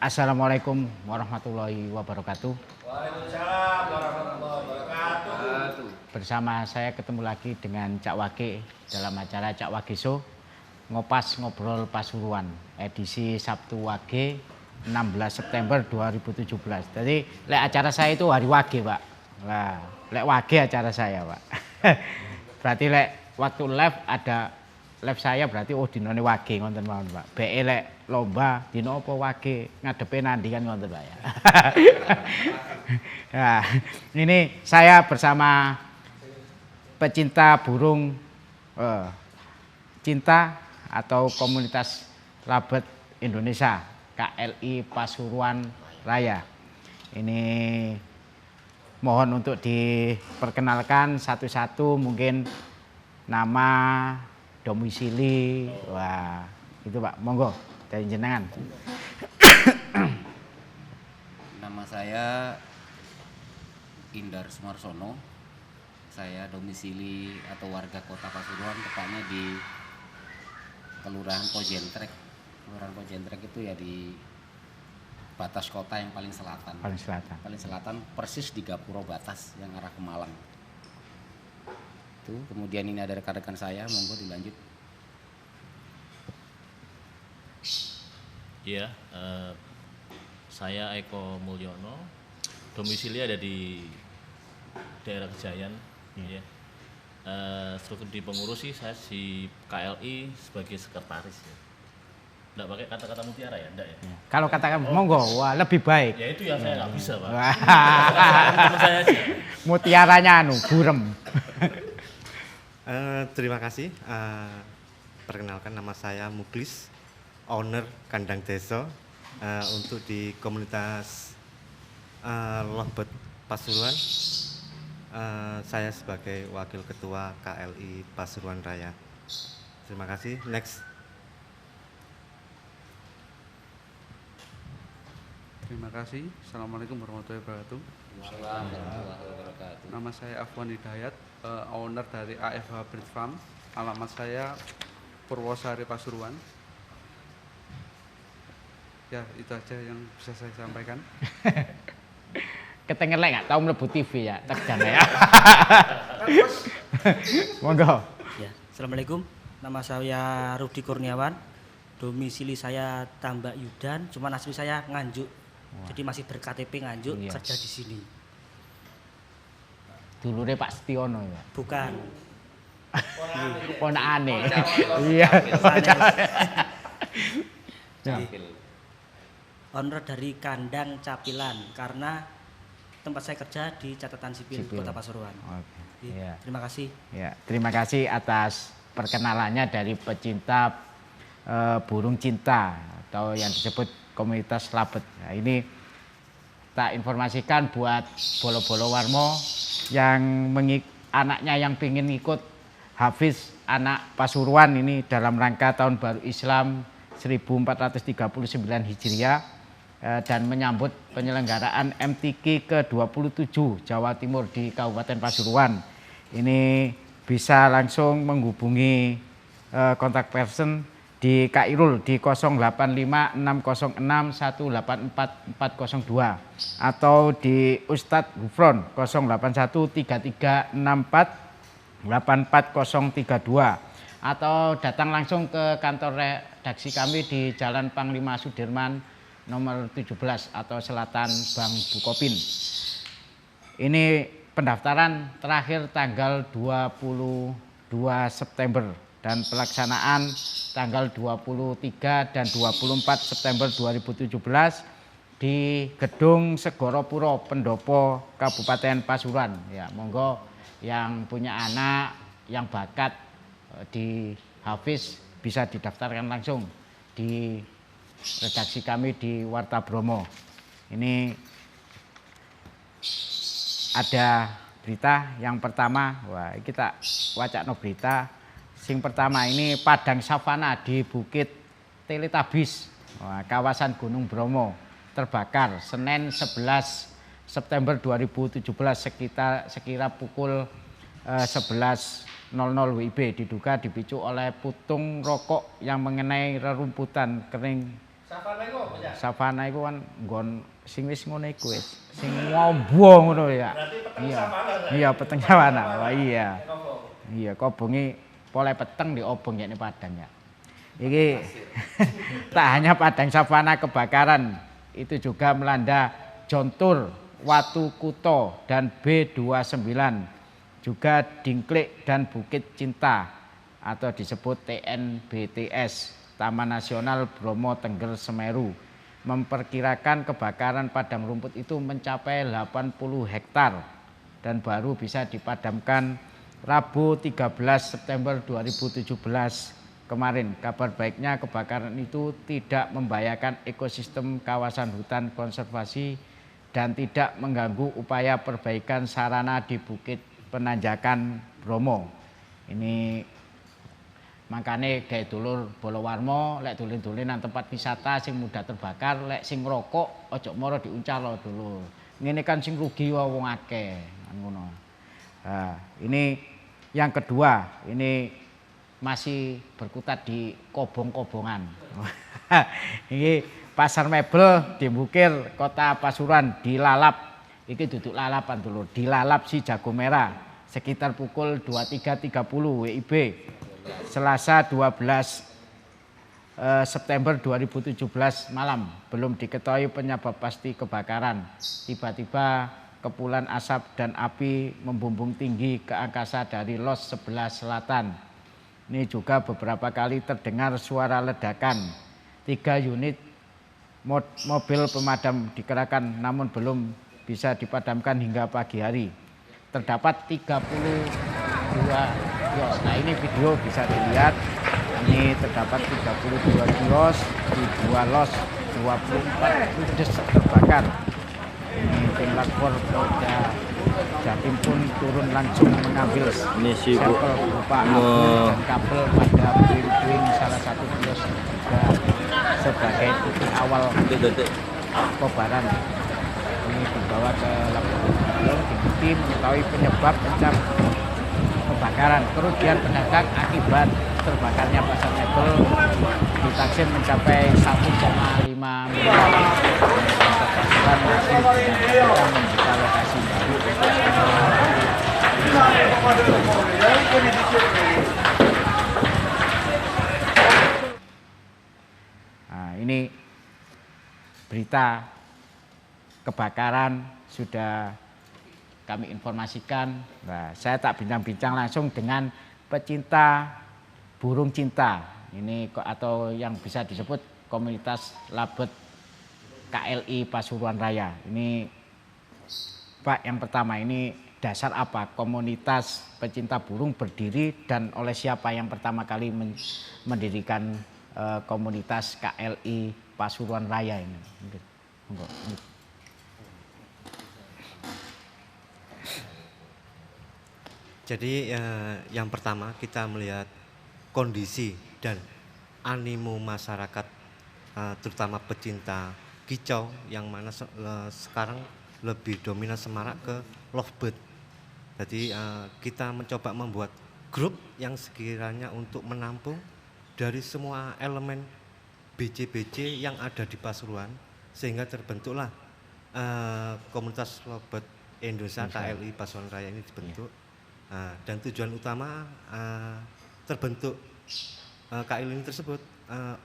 Assalamualaikum warahmatullahi wabarakatuh. Waalaikumsalam warahmatullahi wabarakatuh. Bersama saya ketemu lagi dengan Cak Wage dalam acara Cak Wage Show, Ngopas Ngobrol Pasuruan, edisi Sabtu Wage 16 September 2017. Jadi lek acara saya itu hari Wage, Pak. Nah, lek Wage acara saya, Pak. Berarti lek waktu live ada live saya berarti dinone Wage ngoten mawon, Pak. BE lek lomba dino apa Wage ngadepe nandi kan ngoten, Pak ya. Nah, ini saya bersama pecinta burung cinta atau komunitas Labet Indonesia KLI Pasuruan Raya. Ini mohon untuk diperkenalkan satu-satu, mungkin nama, domisili, wah itu Pak, monggo dari jenengan. Nama saya Indar Sumarsono. Saya domisili atau warga Kota Pasuruan, tepatnya di Kelurahan Pojentrek. Kelurahan Pojentrek itu ya di batas kota yang paling selatan. Paling selatan. Paling selatan persis di Gapuro Batas yang arah ke Malang. Itu kemudian ini ada rekan-rekan saya, monggo dilanjut. Iya, saya Eko Mulyono, domisili ada di daerah Kejayan. Ya. Struktur di pengurus sih saya si KLI sebagai sekretaris. Ya. Nggak pakai kata-kata mutiara ya, enggak ya? Kalau katakan monggo, wah lebih baik. Ya itu yang saya nggak bisa, Pak. Wah. Saya aja. Mutiaranya burem. Terima kasih. Perkenalkan, nama saya Muklis, owner kandang desa untuk di komunitas Labet Pasuruan. Saya sebagai wakil ketua KLI Pasuruan Raya. Terima kasih. Next. Terima kasih. Assalamualaikum warahmatullahi wabarakatuh. Waalaikumsalam warahmatullahi wabarakatuh. Nama saya Afwan Hidayat, owner dari AFH Breed Farm. Alamat saya Purwosari Pasuruan. Ya, itu aja yang bisa saya sampaikan. Ketenger lek nggak tahu mlebu TV ya, tekan ya. Monggo. Ya, Assalamualaikum. Nama saya Rudi Kurniawan. Domisili saya Tambak Yudan, cuman asli saya Nganjuk. Wah. Jadi masih ber-KTP Nganjuk, Iya. kerja di sini. Dulure Pak Setiono ya. Bukan. Ponakane. Iya. Ya. Owner dari kandang Capilan karena tempat saya kerja di catatan sipil Kota Pasuruan. Oke. Iya. Terima kasih. Ya, terima kasih atas perkenalannya dari pecinta burung cinta atau yang disebut komunitas Labet. Nah, ini tak informasikan buat bolo-bolo warmo yang anaknya yang ingin ikut Hafiz anak Pasuruan ini dalam rangka tahun baru Islam 1439 Hijriah dan menyambut penyelenggaraan MTQ ke-27 Jawa Timur di Kabupaten Pasuruan. Ini bisa langsung menghubungi kontak person di Kak Irul di 085606184402 atau di Ustadz Gufron 0813648432 atau datang langsung ke kantor redaksi kami di Jalan Panglima Sudirman nomor 17 atau Selatan Bang Bukopin. Ini pendaftaran terakhir tanggal 22 September dan pelaksanaan tanggal 23 dan 24 September 2017 di Gedung Segoropuro Pendopo Kabupaten Pasuruan. Ya, monggo yang punya anak yang bakat di Hafiz bisa didaftarkan langsung di redaksi kami di Warta Bromo. Ini ada berita yang pertama, wah kita wacana berita. Sing pertama ini padang savana di Bukit Teletabis, wah, kawasan Gunung Bromo. terbakar Senin 11 September 2017 sekira pukul 11.00 WIB, diduga dipicu oleh putung rokok yang mengenai rerumputan kering. Savana iku kan nggon sing wis ngono iku wis, sing ngombo ngono ya. Iya, peteng savana. Wah iya. Iya, kobonge pole peteng di obong ya ini Padang ya. Iki tak hanya Padang savana kebakaran, itu juga melanda Jontur, Watu Kuto dan B29, juga Dingklik dan Bukit Cinta atau disebut TNBTS, Taman Nasional Bromo Tengger Semeru. Memperkirakan kebakaran padang rumput itu mencapai 80 hektar dan baru bisa dipadamkan Rabu 13 September 2017 kemarin. Kabar baiknya kebakaran itu tidak membahayakan ekosistem kawasan hutan konservasi dan tidak mengganggu upaya perbaikan sarana di Bukit Penanjakan Bromo. Ini makanya kayak dulur Bolowarmo, lek dulin-dulinan tempat wisata sing mudah terbakar, lek sing rokok ojo moro diuncal dulu. Ini kan sing rugi wong akeh, ngono. Nah, ini yang kedua, ini masih berkutat di kobong-kobongan. Ini pasar mebel di Bukir, Kota Pasuruan dilalap. Iki duduk lalapan dulu, dilalap si jago merah sekitar pukul 23.30 WIB Selasa 12 September 2017 malam. Belum diketahui penyebab pasti kebakaran. Tiba-tiba kepulan asap dan api membumbung tinggi ke angkasa dari los sebelah selatan. Ini juga beberapa kali terdengar suara ledakan. 3 unit mobil pemadam dikerahkan namun belum bisa dipadamkan hingga pagi hari. Terdapat 32 kios. Nah ini video bisa dilihat. Ini terdapat 32 kios di 2 los, 24 ludes terbakar. Ini tim Lakfor Polda Jatim pun turun langsung mengambil sampel berupa abu dan kabel pada puing-puing salah satu kios juga sebagai titik awal kobaran. Ini dibawa ke laboratorium diikuti mengetahui penyebab kebakaran. Kerugian pedagang akibat terbakarnya pasar mebel ditaksir mencapai 1,5 miliar. Pasuruan masih sedang membuka lokasi baru. Nah, ini berita kebakaran sudah kami informasikan. Nah, saya tak bincang-bincang langsung dengan pecinta burung cinta ini atau yang bisa disebut komunitas Labet KLI Pasuruan Raya. Ini Pak, yang pertama ini dasar apa komunitas pecinta burung berdiri dan oleh siapa yang pertama kali mendirikan komunitas KLI Pasuruan Raya ini? Jadi yang pertama kita melihat kondisi dan animo masyarakat terutama pecinta kicau yang mana sekarang lebih dominan semarak ke lovebird. Jadi kita mencoba membuat grup yang sekiranya untuk menampung dari semua elemen BC-BC yang ada di Pasuruan sehingga terbentuklah komunitas lovebird Indonesia KLI Pasuruan Raya ini dibentuk. Dan tujuan utama terbentuk KLI ini tersebut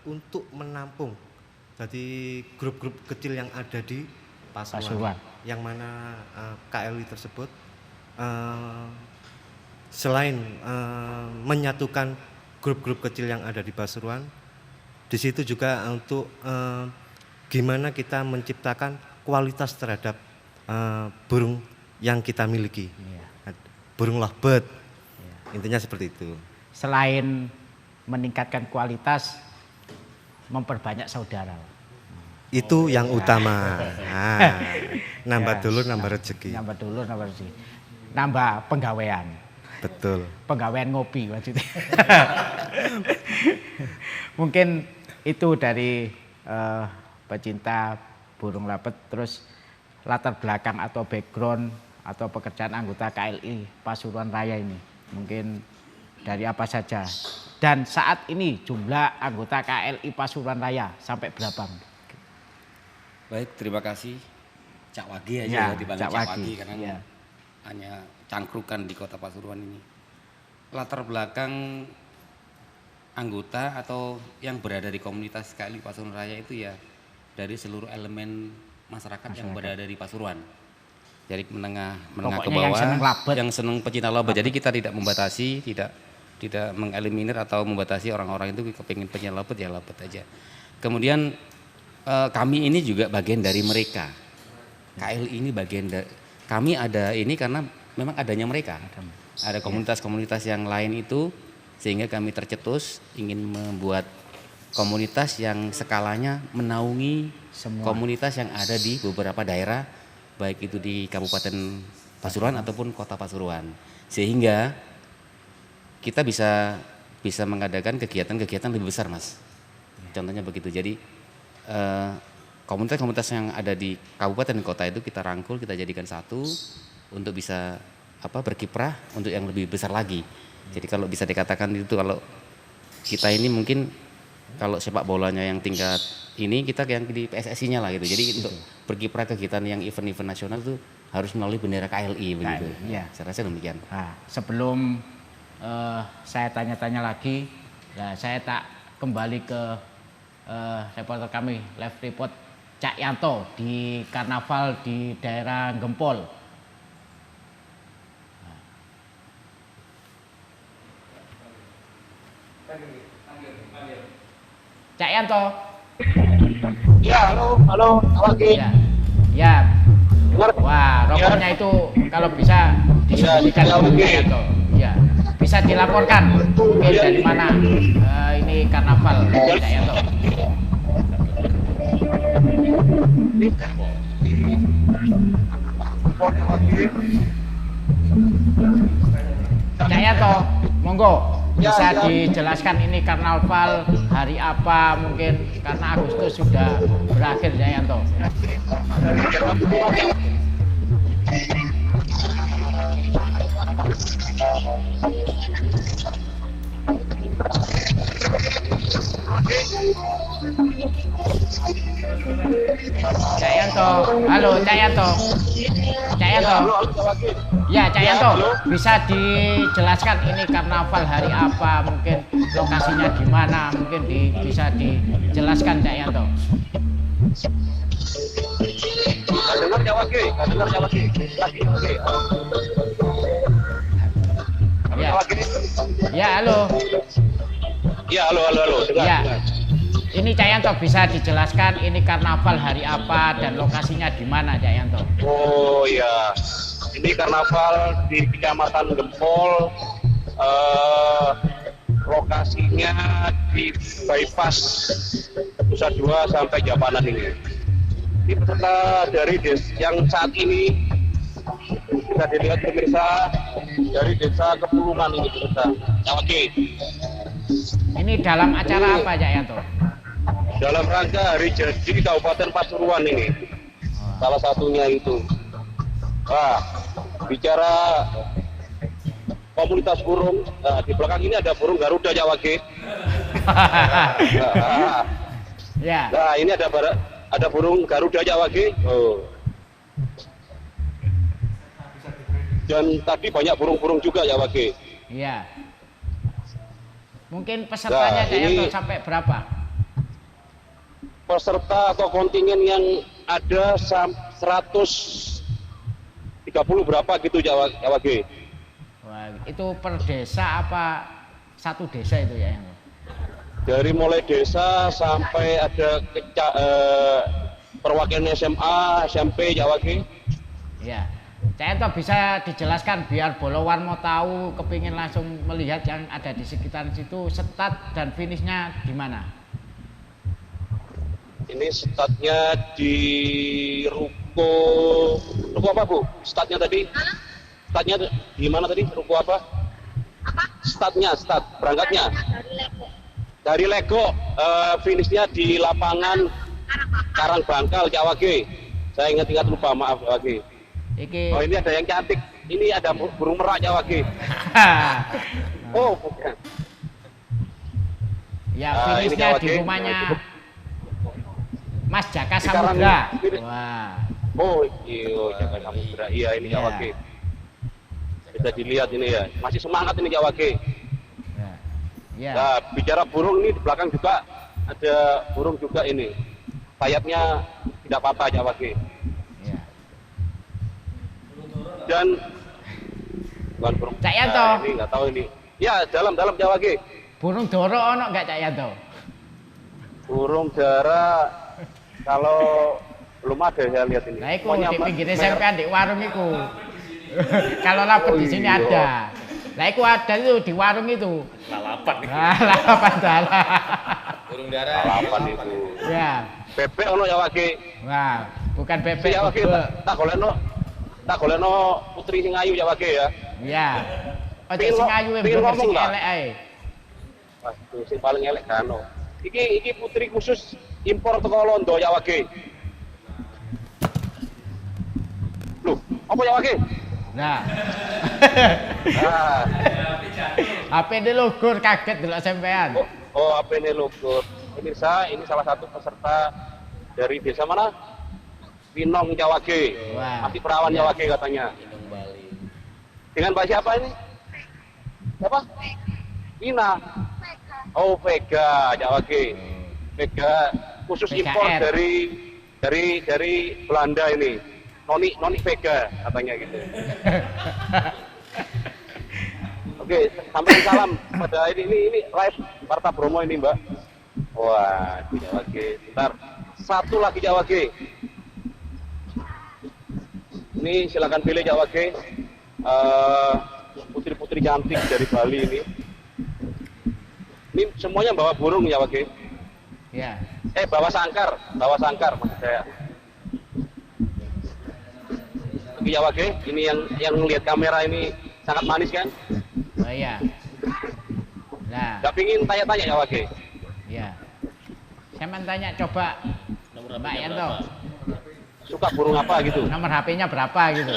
untuk menampung jadi grup-grup kecil yang ada di Pasuruan. Yang mana KLI tersebut selain menyatukan grup-grup kecil yang ada di Pasuruan, di situ juga untuk gimana kita menciptakan kualitas terhadap burung yang kita miliki. Burung lovebird, intinya seperti itu. Selain meningkatkan kualitas, memperbanyak saudara. Itu yang utama. Nambah dulur, nambah rezeki. Nambah dulur, nambah rezeki. Nambah penggawean. Betul. Penggawean ngopi maksudnya. Mungkin itu dari pecinta burung lapet, terus latar belakang atau background atau pekerjaan anggota KLI Pasuruan Raya ini mungkin dari apa saja, dan saat ini jumlah anggota KLI Pasuruan Raya sampai berapa? Baik, terima kasih Cak Wagi aja Ya, ya, dipanggil Cak Cak Wagi. Wagi karena Ya. hanya cangkrukan di Kota Pasuruan ini. Latar belakang anggota atau yang berada di komunitas KLI Pasuruan Raya itu ya dari seluruh elemen masyarakat yang berada di Pasuruan. Jadi menengah ke Pokoknya bawah, yang seneng labet. yang seneng pecinta labet. Jadi kita tidak membatasi, tidak mengeliminir atau membatasi orang-orang itu kepingin pecinta labet ya labet aja. Kemudian kami ini juga bagian dari mereka. KLI ini bagian dari kami ada ini karena memang adanya mereka. Ada komunitas-komunitas yang lain itu sehingga kami tercetus ingin membuat komunitas yang skalanya menaungi Semua. komunitas yang ada di beberapa daerah baik itu di Kabupaten Pasuruan ataupun Kota Pasuruan. Sehingga kita bisa mengadakan kegiatan-kegiatan lebih besar, Mas. Contohnya begitu. Jadi komunitas-komunitas yang ada di kabupaten dan kota itu kita rangkul, kita jadikan satu untuk bisa berkiprah untuk yang lebih besar lagi. Jadi kalau bisa dikatakan itu kalau kita ini mungkin kalau sepak bolanya yang tingkat ini kita yang di PSSI-nya lah gitu. Jadi untuk berkiprah kegiatan yang event-event nasional itu harus melalui bendera KLI begitu. Iya. Saya rasa demikian. Nah, sebelum saya tanya-tanya lagi, saya tak kembali ke reporter kami, live report Cak Yanto di karnaval di daerah Gempol. Cak Yanto. Ya, halo, Wagi. Ya. Ya. Wah, rokoknya itu kalau bisa disembunyikan dulu Cak Yanto. Ya. Bisa dilaporkan mungkin dari mana ini karnaval Cak Yanto. Cak Yanto, monggo bisa dijelaskan ini karnaval hari apa, mungkin karena Agustus sudah berakhir Cak Yanto. Cak Yanto, halo Cak Yanto. Cak Yanto. Ya, Cak Yanto, bisa dijelaskan ini karnaval hari apa, mungkin lokasinya di mana, mungkin bisa dijelaskan Cak Yanto. Dengar Cak Wagi, dengar Cak Wagi. Ya. Ya, halo. Ya, halo, dengar. Ya. Ini Cak Yanto bisa dijelaskan ini karnaval hari apa dan lokasinya di mana Cak Yanto? Oh iya, ini karnaval di Kecamatan Gempol, lokasinya di bypass Nusa Dua sampai Japanan ini. Ini peserta dari yang saat ini bisa dilihat pemirsa dari desa Kepulungan ini peserta. Oke. Ini dalam acara apa Cak Yanto? Dalam rangka hari jadi Kabupaten Pasuruan ini, salah satunya itu. Nah, bicara komunitas burung, nah, di belakang ini ada burung Garuda Cak Wagi. Ya. Nah, ini ada burung Garuda Cak Wagi. Oh. Dan tadi banyak burung-burung juga Cak Wagi. Iya. Mungkin pesertanya Cak Yanto sampai berapa? Peserta atau kontingen yang ada 130 berapa gitu Cak Wagi. Wah, itu per desa apa satu desa itu ya Yanto? Dari mulai desa sampai ada perwakilan SMA, SMP Cak Wagi. Ya. Cak Yanto bisa dijelaskan biar Bolowan mau tahu, kepingin langsung melihat yang ada di sekitar situ, start dan finishnya di mana? Ini startnya di ruko apa Bu? Startnya tadi? Startnya di mana tadi? Ruko apa? Start berangkatnya? Dari Lego. Finishnya di lapangan Karang Bangkal Cak Wage. Saya ingat lupa, maaf Cak Wage. Iki Oh, ini ada yang cantik. Ini ada burung merak Cak Wage. Oh, bukan. ya Ini finishnya Cak di Wage. rumahnya Mas Jaka Di Karang- Samudra. ini- Wah. Oh, iya, Jaka Samudra. Iya, ini Cak Iya. Wage. Bisa dilihat ini ya. Masih semangat ini Cak Wage. Ya. Ya. Nah, bicara burung ini di belakang juga ada burung juga ini. Sayapnya tidak apa-apa Cak Wage. Ya. Dan bukan burung. Cak Yanto. Nah, ini nggak tahu ini. Ya, dalam Cak Wage. Burung doro ono enggak Cak Yanto? Burung dara kalau belum ada saya lihat ini. Nah, iku Pokoknya di pinggir mer- SMP di warung iku. Kalau lapar Oh, di sini iya. ada. Nah, iku ada itu di warung itu. Lalapan nih. Nah, lalapan dalah. Burung dara. Lalapan itu. Ya. Bebek ono Cak Wage. Wah, bukan Si bebek. Cak Wage bebek. tak golekno putri sing ayu Cak Wage ya. Ya. Ojo Pingin sing ngo- ayu pingin bener ngomong sing nggak? elek ae. Waduh, sing paling elek kan. Iki putri khusus impor teko Londo Cak Wage. Loh, apa Cak Wage? Nah. Ah, HP ini logur kaget delok sampean. apa ini logo? Pemirsa, ini salah satu peserta dari desa mana? Pinong Cak Wage. Wah. Masih perawan Iya. Cak Wage katanya. Gunung Bali. Dengan Pak siapa ini? Siapa? Vina. Oh, Vega Cak Wage. Vega khusus VKR. impor dari Belanda ini. Noni Vega katanya gitu. Oke, sampaikan salam pada ini live Warta Bromo ini, Mbak. Wah, Cak Wage. Bentar. Satu lagi Cak Wage. Ini silakan pilih Cak Wage. Putri-putri cantik dari Bali ini. Ini semuanya bawa burung Cak Wage. Ya. Bawa sangkar maksud saya. Oke Cak Wage, ini yang lihat kamera ini sangat manis kan? Oh iya. Nah, Gak pingin tanya-tanya Cak Wage. ya. Saya mau tanya coba Nomor Mbak HP-nya Yanto, berapa? Suka burung apa gitu? nomor HP-nya berapa gitu.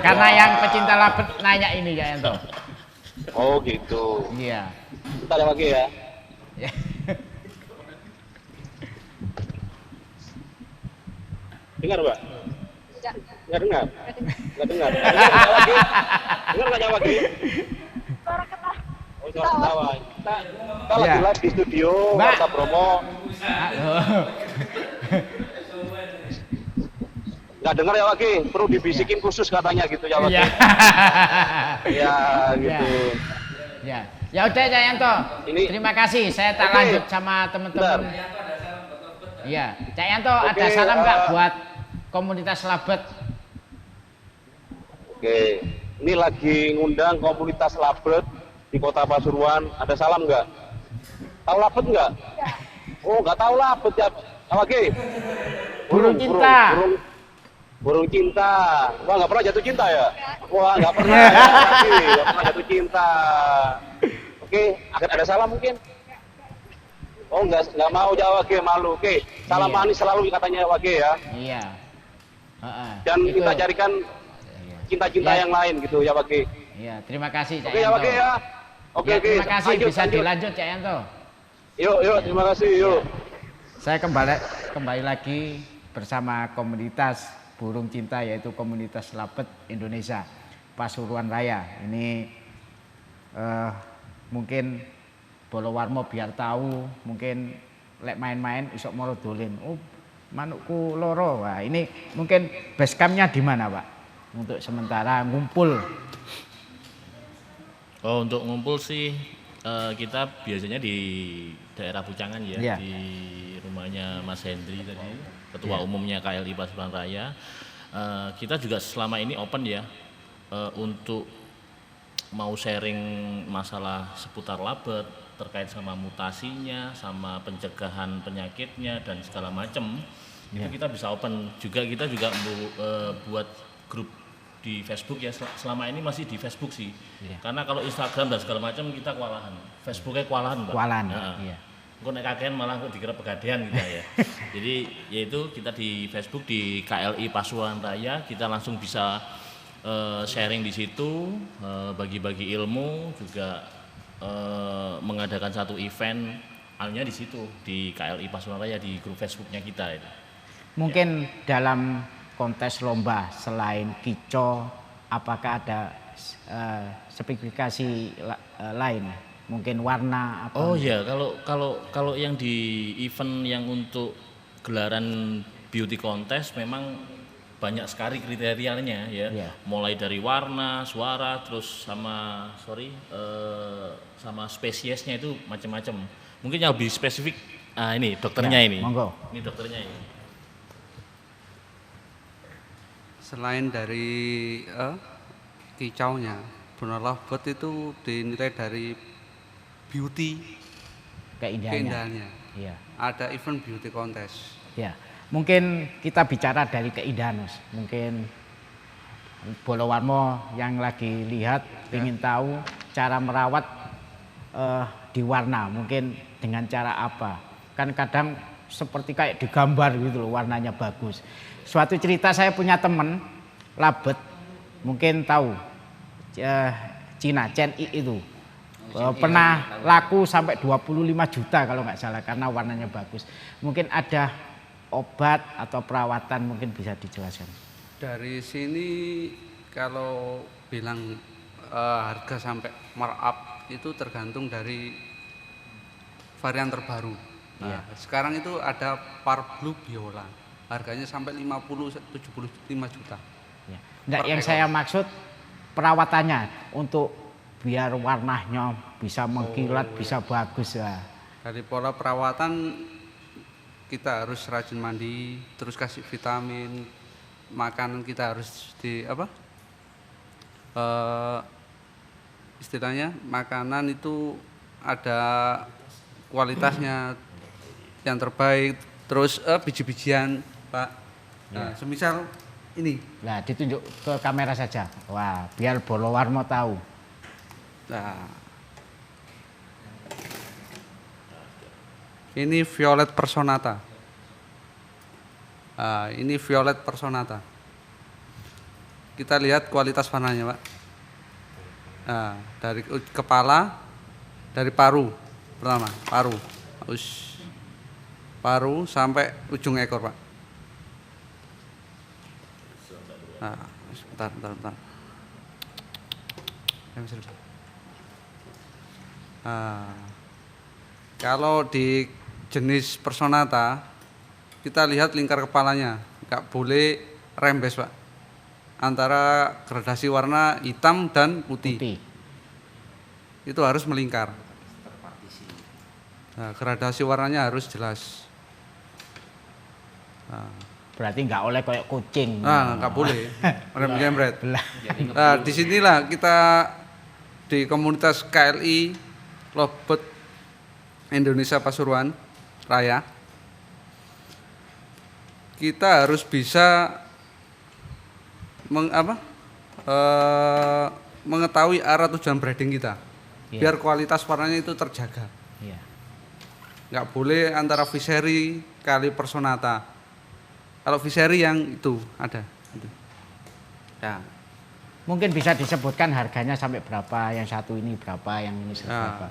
Karena yang pecinta labet nanya ini ya Yanto. Oh gitu. Iya. Bentar Cak Wage ya. Ya. Dengar Mbak? Nggak dengar? Nggak dengar. Dengar Cak Wage? Dengar nggak Cak Wage? Oh, suara ketawa. Kita lagi Ya. live di studio Mbak. Warta Bromo. Halo. Nggak dengar Cak Wage, perlu dibisikin khusus katanya gitu Cak Wage. Iya. Ya gitu. Ya. Ya udah Cak Yanto. Ini- Terima kasih. Saya tak Oke. lanjut sama teman-teman. Bentar. Iya. Cak Yanto ada Oke, salam nggak buat komunitas labet? Oke, ini lagi ngundang komunitas labet di Kota Pasuruan. Ada salam nggak? Tahu labet nggak? Oh, nggak tahu labet ya. Apa lagi? Burung cinta. Burung cinta. Wah, nggak pernah jatuh cinta ya? Wah, nggak pernah. Nggak pernah jatuh cinta. Oke, ada salam mungkin? Oh, nggak mau jawab, Wage, malu. Oke, salam Iya. manis selalu katanya Wage ya. Iya. Heeh. Dan Itu. kita carikan Iya. cinta-cinta Ya. yang lain gitu ya Wage. Iya, terima kasih Cak Oke ya Yanto. Wage ya. Oke, Ya, oke. terima kasih Lanjut, bisa lanjut. dilanjut Cak Yanto. Yuk, terima kasih, yuk. Saya kembali lagi bersama komunitas burung cinta yaitu komunitas labet Indonesia Pasuruan Raya. Ini mungkin Bolowarmo biar tahu, mungkin lek main-main isok moro dolin. Oh, manukku loro. Wah, ini mungkin base campnya di mana, Pak? Untuk sementara ngumpul. Oh, untuk ngumpul sih kita biasanya di daerah Pucangan ya, Iya. di rumahnya Mas Hendri tadi, Ketua Iya. Umumnya KLI Pasuruan Raya. Kita juga selama ini open ya untuk mau sharing masalah seputar labet terkait sama mutasinya, sama pencegahan penyakitnya dan segala macam. Itu kita bisa open juga. Kita juga buat grup di Facebook ya, selama ini masih di Facebook sih. Iya. Karena kalau Instagram dan segala macam kita kewalahan. Facebooknya kewalahan, Pak. Kualan. Nah, Iya. Engko nek kakean malah kok dikira pegadean kita ya. Jadi yaitu kita di Facebook di KLI Pasuruan Raya kita langsung bisa sharing di situ, bagi-bagi ilmu juga mengadakan satu event halnya di situ di KLI Pasuruan Raya di grup Facebooknya kita itu. Mungkin dalam kontes lomba selain kicau, apakah ada spesifikasi lain? Mungkin warna apa? Oh ya, kalau yang di event yang untuk gelaran beauty contest memang banyak sekali kriterianya ya. Iya. Mulai dari warna, suara, terus sama sama spesiesnya itu macam-macam. Mungkin yang lebih spesifik, ini dokternya Ya, ini. monggo. Ini dokternya ini. Selain dari kicaunya, Bruno Lovebird itu dinilai dari beauty keindahannya. Iya. Ada event beauty contest. Ya, mungkin kita bicara dari keindahan, Mas. Mungkin Bolowarmo yang lagi lihat ingin tahu cara merawat di warna, mungkin dengan cara apa? Kan kadang seperti kayak digambar gitu loh, warnanya bagus. Suatu cerita saya punya teman labet, mungkin tahu Cina Chen I itu. Pernah laku sampai 25 juta kalau nggak salah karena warnanya bagus. Mungkin ada obat atau perawatan mungkin bisa dijelaskan. Dari sini kalau bilang harga sampai markup itu tergantung dari varian terbaru. Nah, sekarang itu ada Parblue Biola. Harganya sampai 50-75 juta. Ya. Nggak, yang saya maksud perawatannya untuk biar warnanya bisa mengkilat, bisa bagus ya. Dari pola perawatan kita harus rajin mandi, terus kasih vitamin, makanan kita harus istilahnya makanan itu ada kualitasnya yang terbaik, terus biji-bijian, Pak. Nah, semisal ini. Nah, ditunjuk ke kamera saja. Wah, biar Bolowarmo tahu. Nah, ini Violet Personata. Ini Violet Personata. Kita lihat kualitas warnanya, Pak. Nah, dari kepala, dari paru pertama, paru sampai ujung ekor, Pak. Nah, bentar. Kalau di jenis Personata kita lihat lingkar kepalanya nggak boleh rembes, Pak, antara gradasi warna hitam dan putih. Itu harus melingkar. Nah, gradasi warnanya harus jelas. Berarti nggak oleh kayak kucing. Nggak boleh rembet. Nah, disinilah kita di komunitas KLI Lovebird Indonesia Pasuruan Raya, kita harus bisa mengetahui arah tujuan breeding kita, biar kualitas warnanya itu terjaga. Nggak boleh antara Visery kali Personata. Kalau Visery yang itu ada. Ya. Mungkin bisa disebutkan harganya sampai berapa, yang satu ini berapa, yang ini berapa.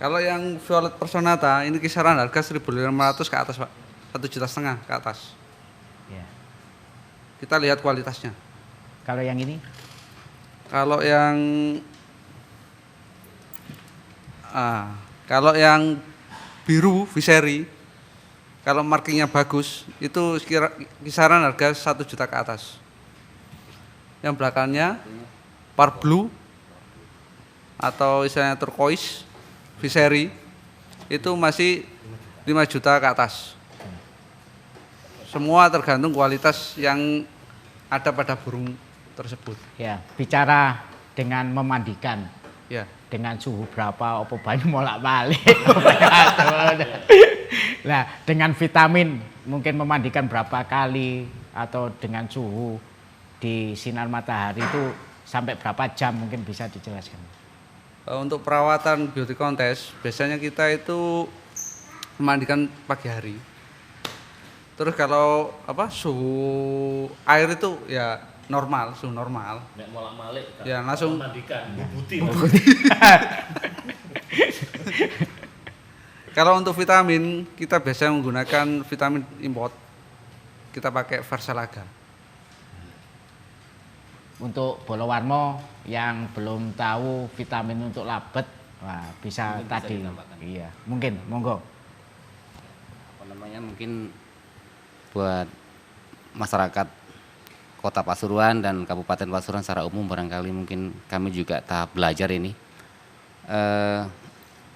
Kalau yang Violet Personata ini kisaran harga 1.500 ke atas, Pak. 1,5 juta ke atas. Ya. Kita lihat kualitasnya. Kalau yang ini? Kalau yang biru Visery, kalau markingnya bagus, itu kisaran harga 1 juta ke atas. Yang belakangnya Parblue atau istilahnya turquoise Visery itu masih 5 juta ke atas. Semua tergantung kualitas yang ada pada burung tersebut. Ya, bicara dengan memandikan. Ya. Dengan suhu berapa, opo banyu bolak-balik. Nah, dengan vitamin mungkin memandikan berapa kali atau dengan suhu di sinar matahari itu sampai berapa jam mungkin bisa dijelaskan. Untuk perawatan beauty contest biasanya kita itu memandikan pagi hari. Terus kalau suhu air itu ya normal, suhu normal. Nek molak-malik Ya, langsung mandikan, bubuti. Kalau untuk vitamin, kita biasanya menggunakan vitamin import. Kita pakai Versalaga. Untuk Bolowarmo yang belum tahu vitamin untuk labet, wah bisa Mungkin bisa tadi. ditambahkan. Iya, mungkin, monggo. Apa namanya, mungkin buat masyarakat Kota Pasuruan dan Kabupaten Pasuruan secara umum, barangkali mungkin kami juga tahap belajar ini.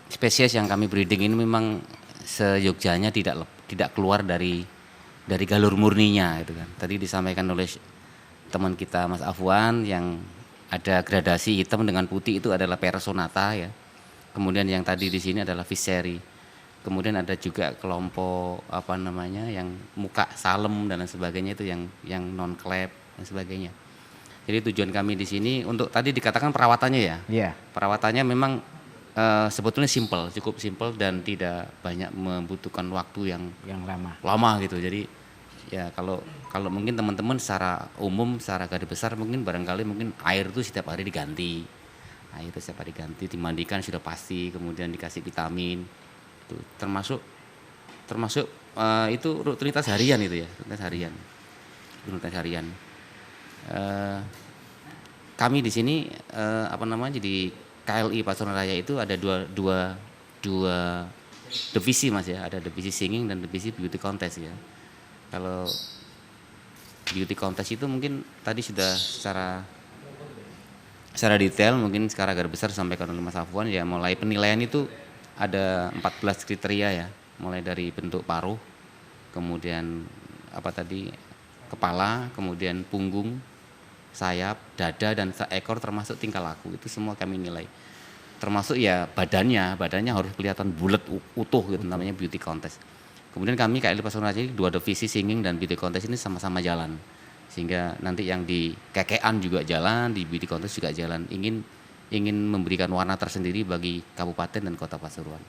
Spesies yang kami breeding ini memang seyogjanya tidak keluar dari galur murninya gitu kan. Tadi disampaikan oleh teman kita Mas Afwan yang ada gradasi hitam dengan putih itu adalah Personata ya. Kemudian yang tadi di sini adalah Fisheri. Kemudian ada juga kelompok yang muka salem dan lain sebagainya, itu yang non klep dan sebagainya. Jadi tujuan kami di sini untuk tadi dikatakan perawatannya ya. Iya. Perawatannya memang sebetulnya cukup simpel dan tidak banyak membutuhkan waktu yang lama gitu. Jadi ya kalau mungkin teman-teman secara umum, secara garis besar mungkin air itu setiap hari diganti. Air itu setiap hari diganti, dimandikan sudah pasti, kemudian dikasih vitamin. Itu termasuk itu rutinitas harian itu ya, rutinitas harian. Kami di sini di KLI Pasuruan Raya itu ada dua divisi Mas ya, ada divisi singing dan divisi beauty contest ya. Kalau beauty contest itu mungkin tadi sudah secara detail mungkin secara garis besar disampaikan oleh Mas Afwan ya. Mulai penilaian itu ada 14 kriteria ya, mulai dari bentuk paruh, kemudian kepala, kemudian punggung, sayap, dada, dan seekor, termasuk tingkah laku. Itu semua kami nilai. Termasuk ya badannya harus kelihatan bulat utuh gitu, namanya beauty contest. Kemudian kami KLI Pasuruan Raya dua divisi singing dan beauty contest ini sama-sama jalan. Sehingga nanti yang di kekean juga jalan, di beauty contest juga jalan. Ingin memberikan warna tersendiri bagi kabupaten dan Kota Pasuruan.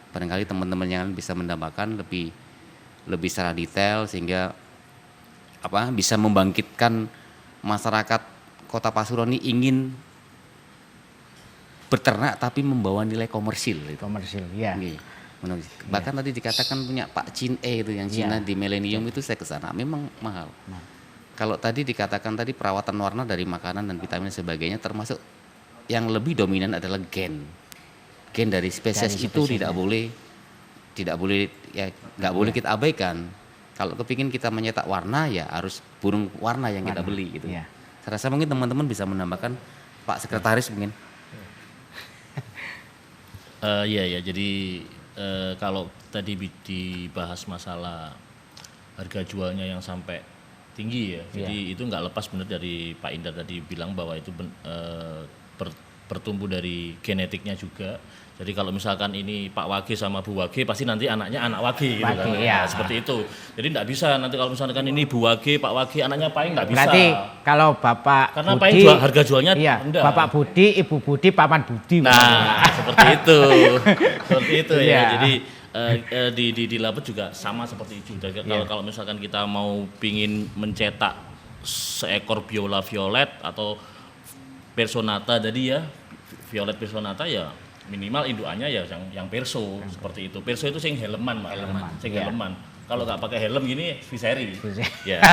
Barangkali teman-teman yang bisa mendambakan lebih secara detail sehingga bisa membangkitkan masyarakat Kota Pasuruan ini ingin beternak tapi membawa nilai komersil. Komersil, ya. Bahkan tadi dikatakan punya Pak Chin itu yang Cina di Millennium itu saya ke sana, memang mahal. Kalau tadi dikatakan perawatan warna dari makanan dan vitamin dan sebagainya, termasuk yang lebih dominan adalah gen dari spesies itu tidak boleh ya, nggak boleh kita abaikan. Kalau kepingin kita menyetak warna ya harus burung warna yang kita beli gitu. Ya. Saya rasa mungkin teman-teman bisa menambahkan, Pak Sekretaris mungkin. Iya, jadi kalau tadi dibahas masalah harga jualnya yang sampai tinggi ya, jadi itu nggak lepas benar dari Pak Indar tadi bilang bahwa itu bertumbuh dari genetiknya juga. Jadi kalau misalkan ini Pak Wage sama Bu Wage, pasti nanti anaknya anak Wage gitu kan. Ya. Nah, seperti itu. Jadi enggak bisa nanti kalau misalkan ini Bu Wage, Pak Wage, anaknya Paing enggak bisa. Berarti kalau Bapak karena Budi, Paing harga jualnya rendah. Bapak Budi, Ibu Budi, Paman Budi. Nah, seperti itu. Seperti itu ya. Iya. Jadi di labet juga sama seperti itu. Kalau misalkan kita mau pingin mencetak seekor biola violet atau Personata tadi ya, violet Personata ya minimal indukannya ya yang perso seperti itu. Perso itu sing helman, Pak. Helman. Kalau nggak pakai helm gini Fisheri. Ya.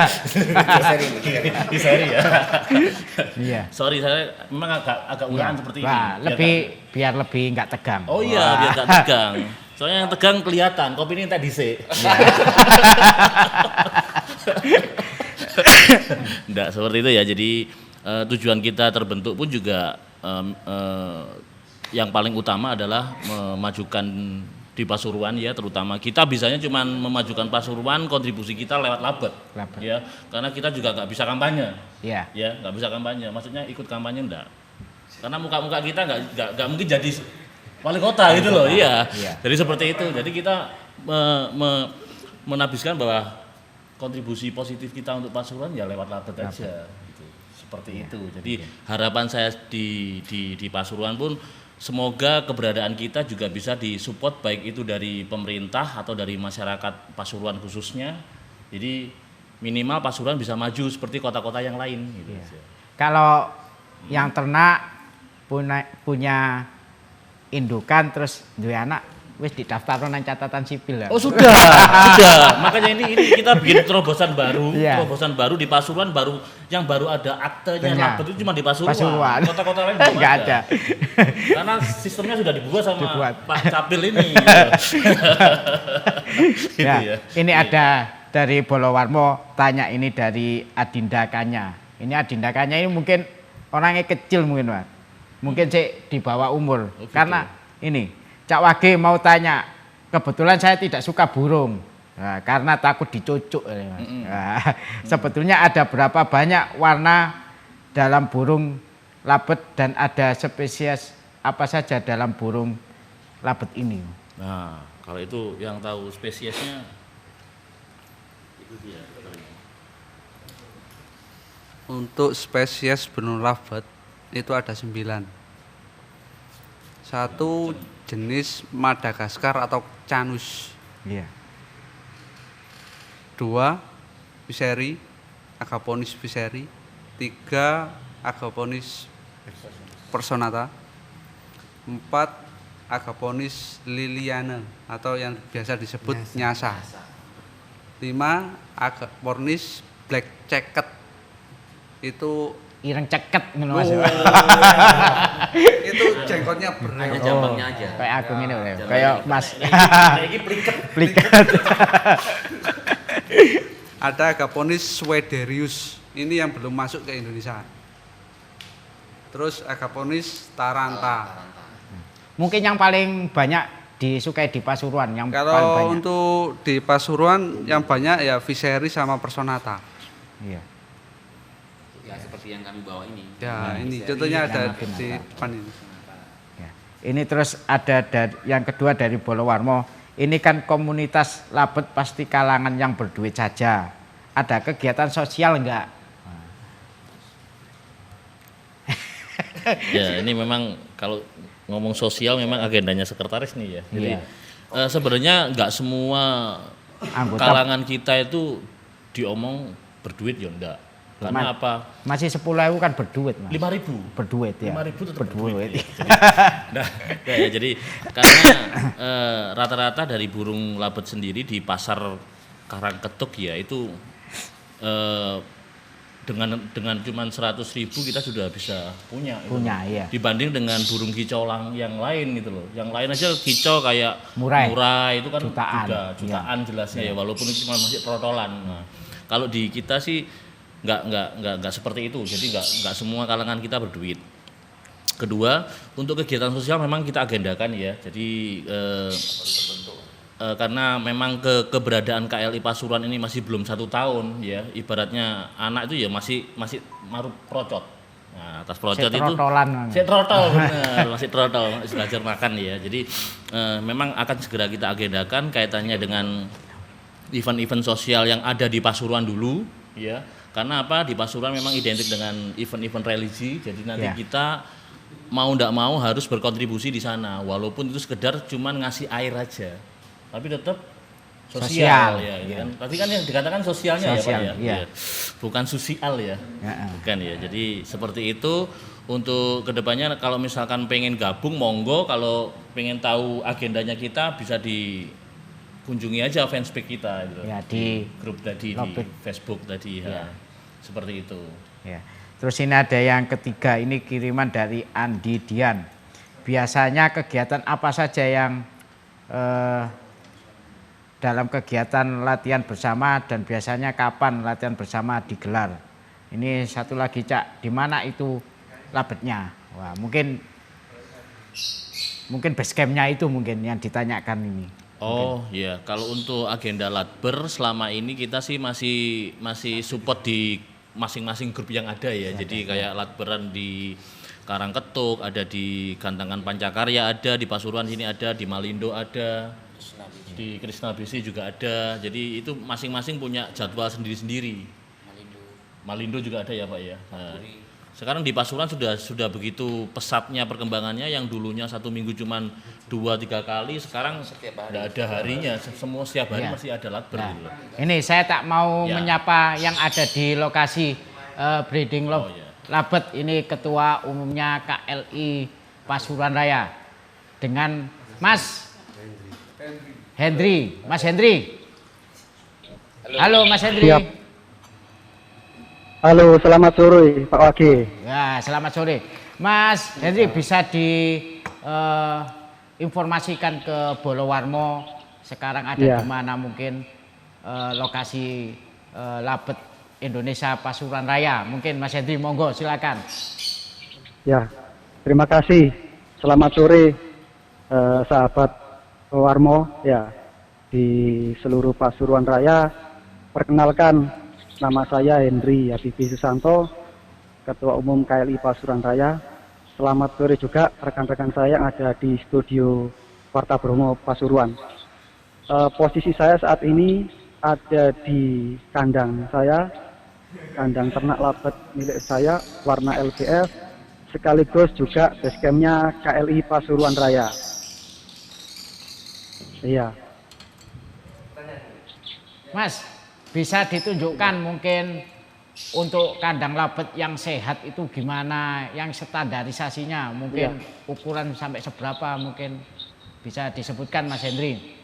Fisheri ya. Iya. Sorry, saya memang agak uraan seperti ini. Biar lebih nggak tegang. Oh iya, biar nggak tegang. Soalnya yang tegang kelihatan, kopi ini tadi sih. Nggak seperti itu ya. Jadi tujuan kita terbentuk pun juga yang paling utama adalah memajukan di Pasuruan ya, terutama kita bisanya cuma memajukan Pasuruan, kontribusi kita lewat labet. Ya, karena kita juga nggak bisa kampanye. Ya, nggak bisa kampanye. Maksudnya ikut kampanye enggak. Karena muka-muka kita nggak mungkin jadi wali kota gitu loh. Iya. Jadi seperti itu. Jadi kita menabiskan bahwa kontribusi positif kita untuk Pasuruan ya lewat labet aja. Gitu. Seperti itu. Jadi harapan saya di Pasuruan pun semoga keberadaan kita juga bisa disupport baik itu dari pemerintah atau dari masyarakat Pasuruan khususnya. Jadi minimal Pasuruan bisa maju seperti kota-kota yang lain gitu. Kalau yang ternak punya indukan terus duwe anak wis didaftarno nang catatan sipil ya. Oh sudah. Makanya ini kita bikin terobosan baru, terobosan baru di Pasuruan yang baru ada aktenya labet itu cuma di Pasuruan. Kota-kota lain belum nggak ada. Karena sistemnya sudah dibuat sama Pak Capil ini. Ya, ini ada dari Bolowarmo tanya ini dari Adinda Kanya. Ini Adinda Kanya ini mungkin orangnya kecil mungkin Pak. Mungkin sih di bawah umur. Oh, gitu. Karena ini Cak Wage mau tanya, kebetulan saya tidak suka burung. Nah, karena takut dicucuk. Nah, sebetulnya ada berapa banyak warna dalam burung labet dan ada spesies apa saja dalam burung labet ini? Nah, kalau itu yang tahu spesiesnya itu dia. Untuk spesies burung labet itu ada 9. Satu jenis Madagaskar atau Canus. Iya. 2 Viseri, Agaponis viseri. 3 Agaponis personata. 4 Agaponis liliana atau yang biasa disebut nyasa. 5 Agaponis black checket. Itu Ireng ceket ngono Mas. itu jengkotnya berat. Hanya jambangnya aja. Kayak aku ngene lho, kayak Mas. Ini pliket. Ada Agaponis swederius. Ini yang belum masuk ke Indonesia. Terus Agaponis taranta. Mungkin yang paling banyak disukai di Pasuruan yang paling Kalau banyak. untuk di Pasuruan yang banyak ya Viseri sama personata. Iya. Ya seperti yang kami bawa ini. Ya, ini contohnya ada Yang di depan ini. Ya. Ini terus ada yang kedua dari Bolowarmo. Ini kan komunitas labet pasti kalangan yang berduit saja. Ada kegiatan sosial enggak? Ya, ini memang kalau ngomong sosial memang agendanya sekretaris nih ya. Jadi sebenarnya nggak semua Anggota kalangan kita itu diomong berduit ya enggak. Karena apa? Masih 10.000 kan berduit, Mas. 5.000. Berduit ya. 5.000 tetap berduit. ya. Jadi karena rata-rata dari burung labet sendiri di pasar Karangketuk ya itu dengan cuman 100.000 kita sudah bisa punya. Iya. Dibanding dengan burung kicau yang lain gitu loh. Yang lain aja kicau kayak murai itu kan jutaan jelasnya ya walaupun itu cuma masih protolan. Nah, kalau di kita sih nggak seperti itu. Jadi nggak semua kalangan kita berduit. Kedua, untuk kegiatan sosial memang kita agendakan ya. Jadi karena memang keberadaan KLI Pasuruan ini masih belum 1 tahun ya. Ibaratnya anak itu ya masih marut procot. Nah, atas procot itu masih trotol benar, masih trotol, masih belajar makan ya. Jadi memang akan segera kita agendakan kaitannya dengan event-event sosial yang ada di Pasuruan dulu ya. Karena apa? Di Pasuruan memang identik dengan event-event religi. Jadi nanti kita mau ndak mau harus berkontribusi di sana. Walaupun itu sekedar cuman ngasih air aja. Tapi tetap sosial ya. Kan? Tapi kan yang dikatakan sosialnya ya Pak ya. Ya. Bukan sosial ya. Bukan ya. Jadi seperti itu. Untuk kedepannya kalau misalkan pengen gabung monggo. Kalau pengen tahu agendanya kita bisa dikunjungi aja fanspage kita gitu. Ya, di grup tadi di Facebook tadi ya. Seperti itu. Ya. Terus ini ada yang ketiga, ini kiriman dari Andi Dian. Biasanya kegiatan apa saja yang dalam kegiatan latihan bersama dan biasanya kapan latihan bersama digelar? Ini satu lagi Cak, di mana itu labetnya? Wah, mungkin base campnya itu mungkin yang ditanyakan ini. Oh iya, kalau untuk agenda Latber selama ini kita sih masih support di masing-masing grup yang ada ya. Jadi kayak Latberan di Karangketuk, ada di Gantangan Pancakarya, ada di Pasuruan sini ada, di Malindo ada, di Krishna Besi juga ada. Jadi itu masing-masing punya jadwal sendiri-sendiri. Malindo juga ada ya Pak ya. Nah, Sekarang di Pasuruan sudah begitu pesatnya perkembangannya, yang dulunya 1 minggu cuman 2-3 kali, sekarang tidak ada harinya, semua setiap hari Iya. masih ada latber Nah, gitu loh. ini saya tak mau Ya. menyapa yang ada di lokasi breeding Oh, iya. labet. Ini ketua umumnya KLI Pasuruan Raya dengan Mas Hendri. Mas Hendri. Halo Mas Hendri. Siap. Halo, selamat sore Pak Wage. Ya, selamat sore. Mas Hendri, bisa diinformasikan ke Bolowarmo sekarang ada Ya. di mana mungkin lokasi labet Indonesia Pasuruan Raya. Mungkin Mas Hendri, monggo silakan. Ya, terima kasih. Selamat sore sahabat Warmo ya di seluruh Pasuruan Raya. Perkenalkan, nama saya Hendri Habibi Susanto, Ketua Umum KLI Pasuruan Raya. Selamat sore juga rekan-rekan saya yang ada di studio Warta Bromo Pasuruan. Posisi saya saat ini ada di kandang saya, kandang ternak labet milik saya, warna LBF, sekaligus juga basecampnya KLI Pasuruan Raya. Iya. Mas, bisa ditunjukkan mungkin untuk kandang labet yang sehat itu gimana, yang standarisasinya mungkin ukuran sampai seberapa mungkin bisa disebutkan Mas Hendri.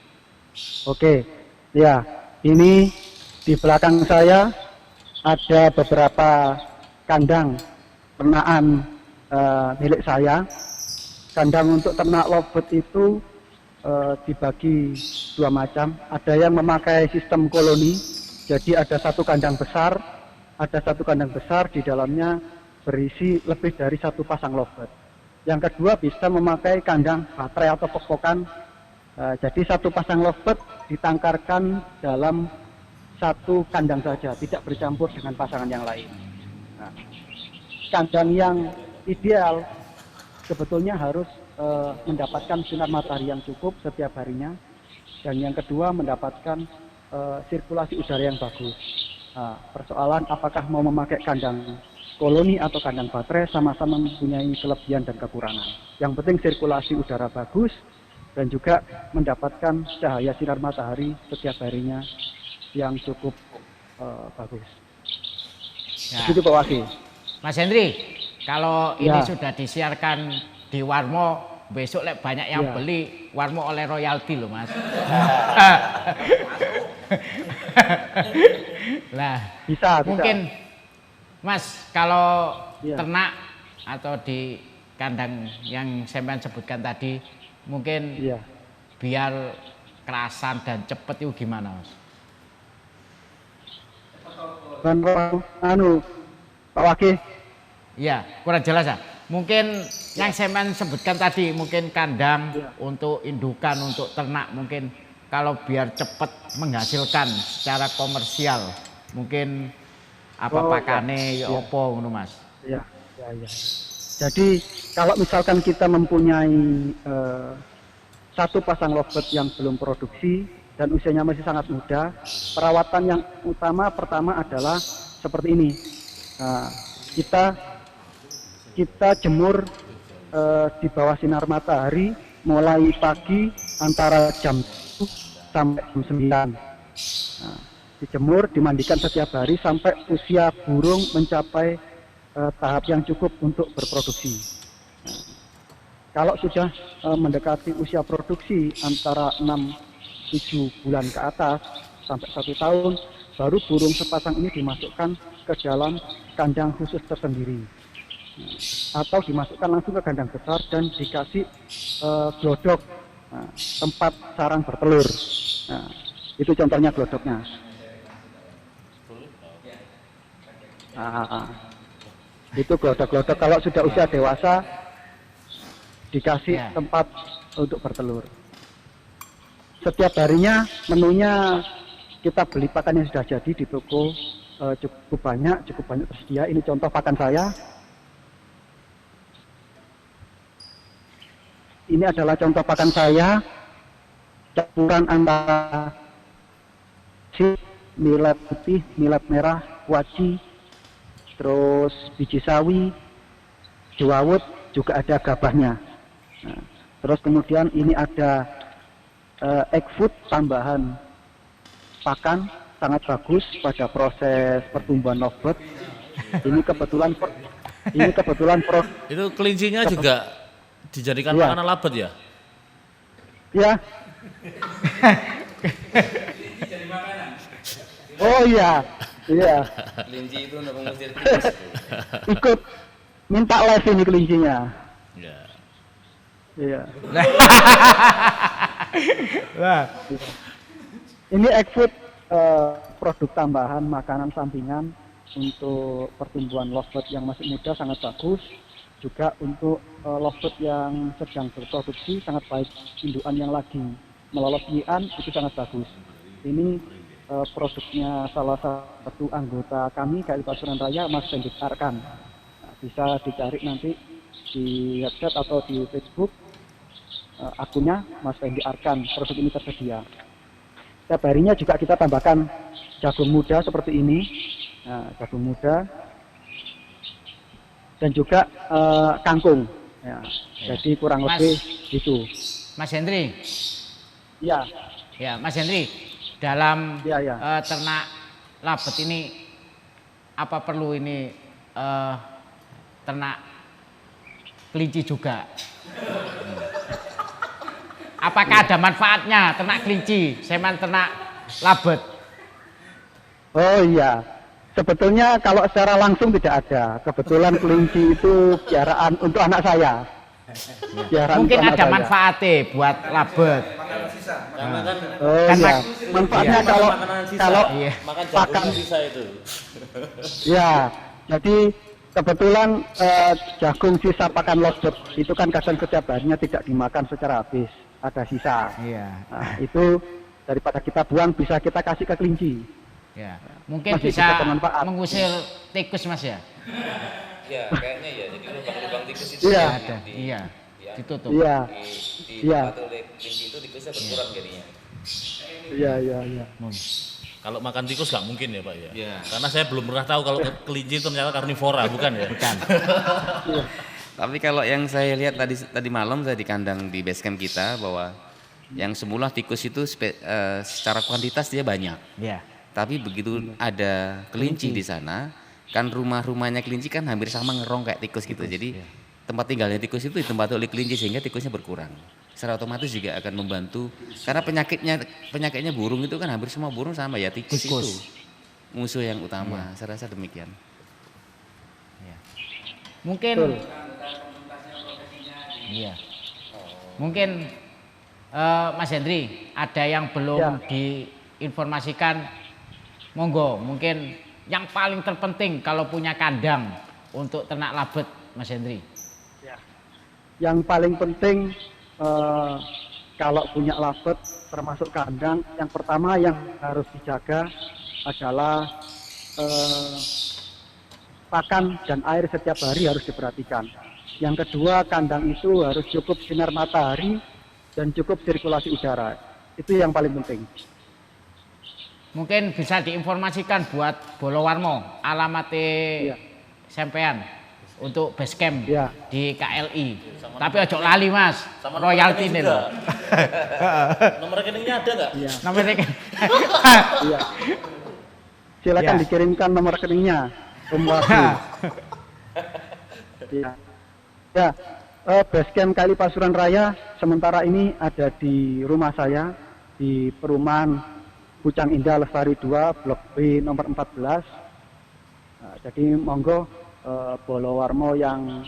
Oke, ya, ini di belakang saya ada beberapa kandang ternakan milik saya. Kandang untuk ternak lobet itu dibagi dua macam. Ada yang memakai sistem koloni, jadi ada satu kandang besar di dalamnya berisi lebih dari satu pasang lobet. Yang kedua bisa memakai kandang baterai atau pok-pokan. Jadi satu pasang lobet ditangkarkan dalam satu kandang saja, tidak bercampur dengan pasangan yang lain. Nah, kandang yang ideal sebetulnya harus mendapatkan sinar matahari yang cukup setiap harinya, dan yang kedua mendapatkan sirkulasi udara yang bagus. Nah, persoalan apakah mau memakai kandang koloni atau kandang baterai sama-sama mempunyai kelebihan dan kekurangan. Yang penting sirkulasi udara bagus dan juga mendapatkan cahaya sinar matahari setiap harinya yang cukup bagus. Ya. Begitu Pak Waki. Mas Hendri, kalau ini Ya. sudah disiarkan di Warmo, besok banyak yang Ya. beli, Warmo oleh royalti loh Mas. Lah, Bisa. mungkin Mas kalau Ya. ternak atau di kandang yang saya sebutkan tadi, mungkin Iya. biar kerasan dan cepet itu gimana Mas? Dan Pak Waki. Iya, kurang jelas ya. Mungkin yang saya sebutkan tadi, mungkin kandang untuk indukan, untuk ternak, mungkin kalau biar cepat menghasilkan secara komersial, mungkin apa pakane, ya opo ngono Mas. Ya. Jadi kalau misalkan kita mempunyai satu pasang lovebird yang belum produksi dan usianya masih sangat muda, perawatan yang utama pertama adalah seperti ini. Nah, kita jemur di bawah sinar matahari mulai pagi antara jam 7 sampai jam 9. Nah, dijemur, dimandikan setiap hari sampai usia burung mencapai tahap yang cukup untuk berproduksi. Nah, kalau sudah mendekati usia produksi antara 6-7 bulan ke atas sampai 1 tahun, baru burung sepasang ini dimasukkan ke dalam kandang khusus tersendiri. Atau dimasukkan langsung ke kandang besar dan dikasih glodok, tempat sarang bertelur. Nah, itu contohnya glodoknya. Itu glodok-glodok kalau sudah usia dewasa dikasih tempat untuk bertelur. Setiap harinya menunya kita beli pakan yang sudah jadi di toko, cukup banyak tersedia. Ini contoh pakan saya. Ini adalah contoh pakan saya, campuran antara millet putih, millet merah, kuaci, terus biji sawi, jewawut, juga ada gabahnya. Nah, terus kemudian ini ada egg food tambahan pakan sangat bagus pada proses pertumbuhan lovebird. Ini kebetulan Itu kelincinya juga dijadikan Iya. makanan labet ya? ya. Oh iya, iya. Kelinci itu untuk mengusir tikus. Ikut minta les ini kelincinya. Ya. Iya. Wah, Ini egg food produk tambahan makanan sampingan untuk pertumbuhan lovebird yang masih muda sangat bagus. Juga untuk lovebird yang sedang berproduksi sangat baik. Indukan yang lagi melolot pian itu sangat bagus. Ini produknya salah satu anggota kami KLI Pasuruan Raya, Mas Hendrik Arkan. Nah, bisa dicari nanti di website atau di Facebook akunnya Mas Hendrik Arkan. Produk ini tersedia. Setiap harinya juga kita tambahkan jagung muda seperti ini, nah, jagung muda, dan juga kangkung. Ya, jadi kurang Mas- lebih itu. Mas Hendri, Ya, ya Mas Hendri, dalam ya, ya. ternak labet ini apa perlu ini ternak kelinci juga? Apakah ada manfaatnya ternak kelinci, semen ternak labet? Oh iya, sebetulnya kalau secara langsung tidak ada. Kebetulan kelinci itu piaraan untuk anak saya. Piaraan Mungkin untuk anak ada saya. manfaatnya buat labet. Karena kan Oh Kan iya, mak- manfaatnya iya. kalau makanan sisa, kalau Iya. makan pakan, jagung sisa itu. ya. Jadi kebetulan jagung sisa pakan lovebird itu kan kadang setiap harinya tidak dimakan secara habis, ada sisa. Iya, Nah, itu daripada kita buang bisa kita kasih ke kelinci. ya. Mungkin Masih bisa bisa bermanfaat. mengusir tikus Mas ya? Ya, kayaknya ya. Jadi lubang-lubang tikus itu Iya. yang Ada, iya. Ditutup. Iya, Iya. Di oleh kelinci itu tikusnya berkurang jadinya. iya, iya, iya. Kalau makan tikus nggak mungkin ya Pak ya? Iya. Karena saya belum pernah tahu kalau kelinci ternyata karnivora, bukan ya? Bukan. Tapi kalau yang saya lihat tadi malam saya di kandang di base camp kita bahwa yang semula tikus itu secara kuantitas dia banyak. Ya. Tapi begitu ada kelinci di sana, kan rumah-rumahnya kelinci kan hampir sama ngerong kayak tikus gitu. Jadi tempat tinggalnya tikus itu ditempati oleh kelinci sehingga tikusnya berkurang. Secara otomatis juga akan membantu karena penyakitnya burung itu kan hampir semua burung sama ya, tikus. Tikus. Itu musuh yang utama. Saya rasa demikian. Mungkin Betul. iya. Mungkin Mas Hendri ada yang belum Ya. diinformasikan, monggo. Mungkin yang paling terpenting kalau punya kandang untuk ternak labet, Mas Hendri. Yang paling penting kalau punya labet termasuk kandang, yang pertama yang harus dijaga adalah pakan dan air setiap hari harus diperhatikan. Yang kedua, kandang itu harus cukup sinar matahari dan cukup sirkulasi udara. Itu yang paling penting. Mungkin bisa diinformasikan buat Bolowarmo alamatnya Iya. sampean untuk base camp Iya. di KLI. Tapi ojo lali Mas, Sama royalti nomor nih rekening loh. juga. Nomor rekeningnya ada nggak? Iya. Nomor rekening. Iya. Silakan Ya. dikirimkan nomor rekeningnya, Om Wahyu. Ya. Ya, base camp KLI Pasuruan Raya sementara ini ada di rumah saya di perumahan Pucang Indah Lestari 2 Blok B nomor 14. Nah, jadi monggo Bolowarmo yang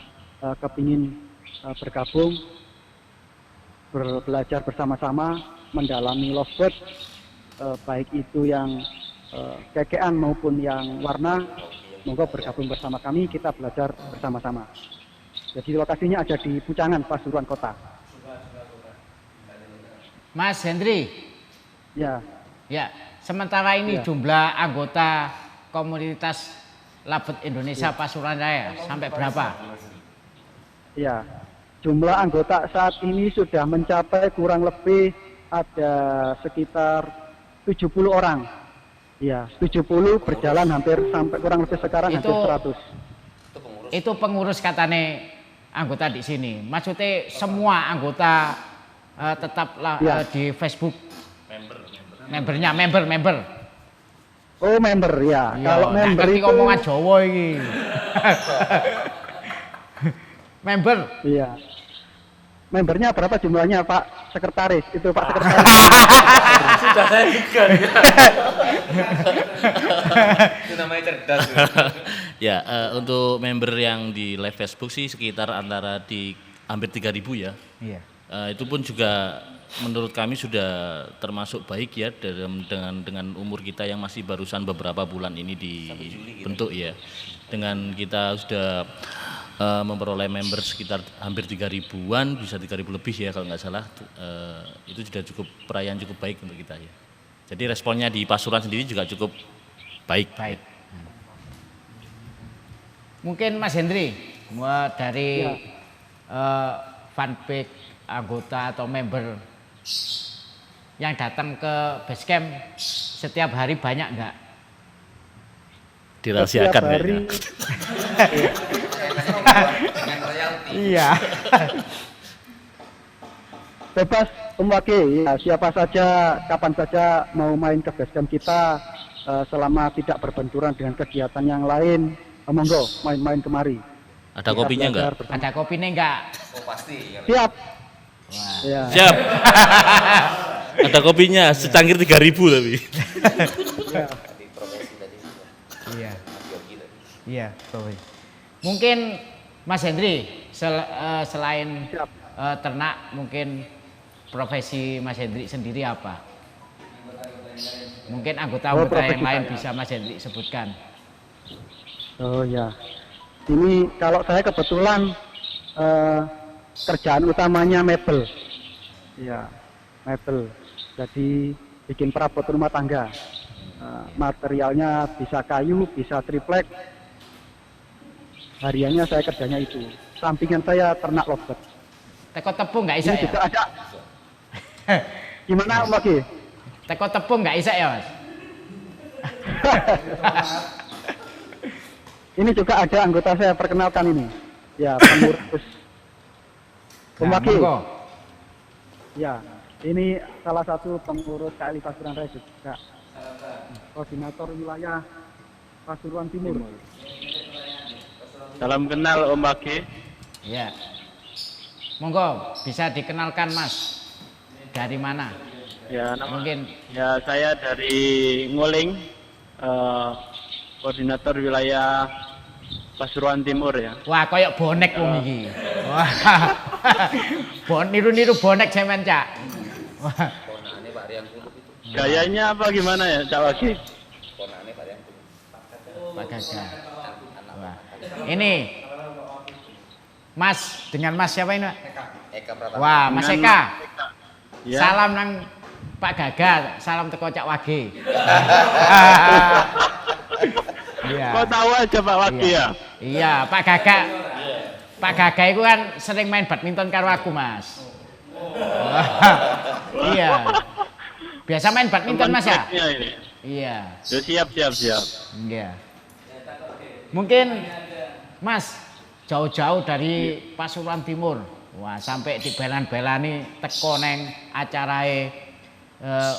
kepingin bergabung belajar bersama-sama mendalami lovebird, baik itu yang kekean maupun yang warna, monggo bergabung bersama kami, kita belajar bersama-sama. Jadi lokasinya ada di Pucangan, Pasuruan Kota. Mas Hendri, Ya, ya, sementara ini Ya. jumlah anggota komunitas labet Indonesia Pasuruan Raya sampai berapa? ya. Jumlah anggota saat ini sudah mencapai kurang lebih ada sekitar 70 orang. Ya, 70 berjalan hampir sampai kurang lebih sekarang Itu- hampir 100. Itu pengurus katane anggota di sini. Maksudnya semua anggota tetaplah Ya. di Facebook. Member. Oh, member ya. Iya, Kalau nah, member ngerti itu omongan Jawa iki. Member. iya. Membernya berapa jumlahnya, Pak Sekretaris? Itu Pak Sekretaris. Sudah saya duga dia. Itu namanya cerdas. Ya, untuk member yang di live Facebook sih sekitar antara di hampir 3.000 ya. Iya. Itu pun juga menurut kami sudah termasuk baik ya dengan umur kita yang masih barusan beberapa bulan ini dibentuk ya. Dengan kita sudah memperoleh member sekitar hampir 3.000-an, bisa 3.000 lebih ya kalau nggak salah. Itu sudah cukup perayaan cukup baik untuk kita ya. Jadi responnya di Pasuruan sendiri juga cukup baik. Baik. Mungkin Mas Hendri dari fanpage anggota atau member yang datang ke basecamp setiap hari banyak nggak? Dirahasiakan Setiap hari. kayaknya. Iya. Bebas Om Wage, ya siapa saja, kapan saja mau main ke basecamp kita selama tidak berbenturan dengan kegiatan yang lain, monggo main-main kemari. Ada Kita kopinya belajar nggak? bersama. Ada kopinya nggak? Oh pasti. Siap. Wah. Ya. Siap. Ada kopinya secangkir 3.000 tapi. Ya. Iya. Iya, kopi. Mungkin Mas Hendri selain Siap. ternak, mungkin profesi Mas Hendri sendiri apa? Mungkin anggota-anggota yang profesi lain saya. bisa Mas Hendri sebutkan. Oh ya. Ini kalau saya kebetulan kerjaan utamanya mebel. Ya, mebel. Jadi bikin perabot rumah tangga. Materialnya bisa kayu, bisa triplek. Hariannya saya kerjanya itu. Sampingan saya ternak lovebird. Teko tepung nggak isa Ini juga ya? ada. Gimana Om Wage? Teko tepung nggak isa ya, Mas? Ini juga ada anggota saya, perkenalkan ini. Ya, pengurus. Om Nah, Wage. monggo. Ya, ini salah satu pengurus KLI Pasuruan Raya juga. Koordinator wilayah Pasuruan Timur. Salam kenal Om Wage. Ya. Monggo, bisa dikenalkan Mas. Dari mana? Ya, Mungkin ya saya dari Nguling, koordinator wilayah Pasuruan Timur ya. wah koyok bonek wong iki. Wah. Niru-niru bonek semen, Cak. Wah, Ponakane Pak Rian Kulub itu. Gayanya apa gimana ya, Cak Wage? Ponakane Pak Rian Kulub. Pak Gagah. Wah. Ini Mas, dengan Mas siapa ini, Pak? Eka Pratama. Wah, Mas Dengan Eka. Ya. Salam nang Pak Gagah, salam teko Cak Wage. Iya. Kok tahu aja Pak Wage ya? Iya, Pak Gagah. Pak Gagah itu kan sering main badminton karo aku, Mas. Iya. Biasa main badminton, Mas ya? Teman ini. Iya. Ya, siap. Iya. Mungkin Mas jauh-jauh dari Pasuruan Timur. Wah, sampai di belan-belani teko neng acarae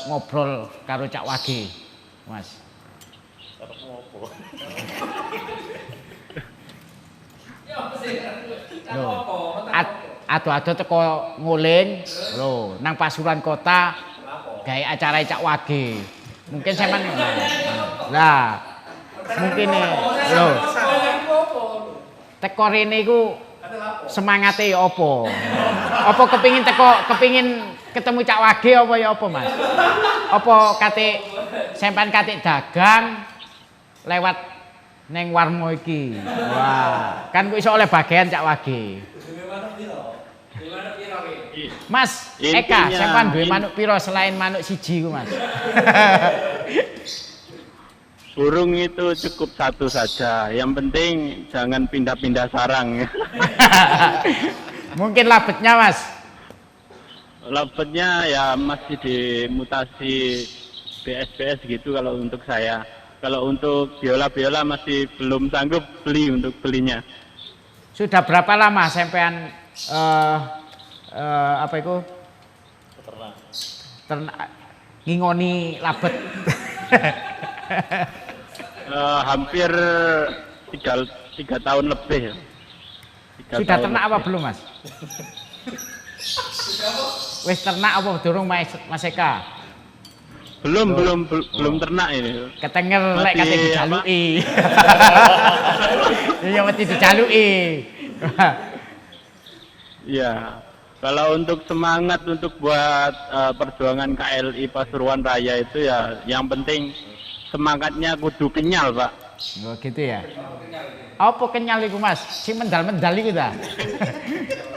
ngobrol karo Cak Wage. Mas. Loh, ado-ado teko Nguling, lho, nang Pasuruan Kota gawe acara Cak Wage. Mungkin sampean lah. Mungkin lho. Teko rene iku semangate ya apa? Apa kepingin ketemu Cak Wage apa ya apa, Mas? Apa kate sampean kate dagang lewat neng warmo iki. Wah, kan ku iso oleh bagian Cak Wage. Mas Eka, Intinya- sampean duwe manuk piro selain manuk siji ku, Mas? Burung itu cukup satu saja. Yang penting jangan pindah-pindah sarang. Mungkin labetnya, Mas. Labetnya ya masih dimutasi BS gitu kalau untuk saya. Kalau untuk biola masih belum sanggup untuk belinya. Sudah berapa lama sampean apa itu? Ternak ngingoni labet. Hampir 3 tahun lebih. Sudah ternak apa belum, Mas? Wis ternak apa durung Mas Eka? Belum ternak ini. Ketenger lek kate dijaluki. Iya mesti dijaluki. Iya. Kalau untuk semangat untuk buat perjuangan KLI Pasuruan Raya itu ya yang penting semangatnya kudu kenyal, Pak. Oh gitu ya. Apa kenyal iku, Mas? Si mendal-mendal iku ta?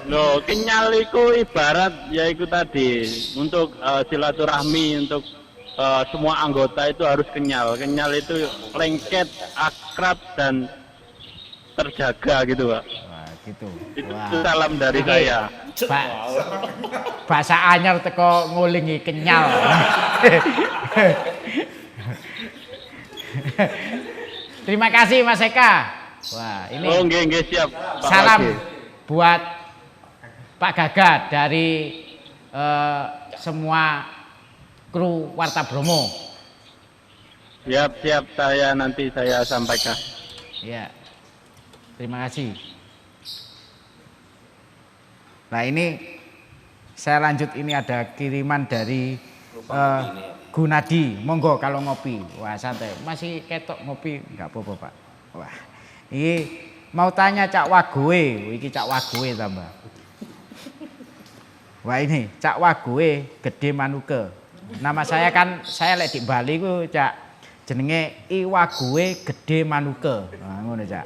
Loh, kenyal iku ibarat ya itu tadi untuk silaturahmi untuk semua anggota itu harus kenyal. Kenyal itu lengket, akrab dan terjaga gitu, Pak. Wah, gitu. Itu salam dari saya. Bahasa anyar teko ngulingi kenyal. Terima kasih Mas Eka. Wah, ini nggih siap. Pak salam Wage. buat Pak Gagat dari semua kru Warta Bromo. Siap, nanti saya sampaikan. Ya. Terima kasih. Nah, ini saya lanjut, ini ada kiriman dari Gunadi. Monggo kalau ngopi. Wah, santai. Masih ketok ngopi, enggak apa-apa, Pak. Wah. Ini mau tanya Cak Wagoe, iki Cak Wagoe tambah. Wah, ini Cak Wagoe Gede Manuke. Nama saya kan, saya lek di Bali ku Cak jenenge I Wagoe Gede Manuke. Nah, ngono Cak.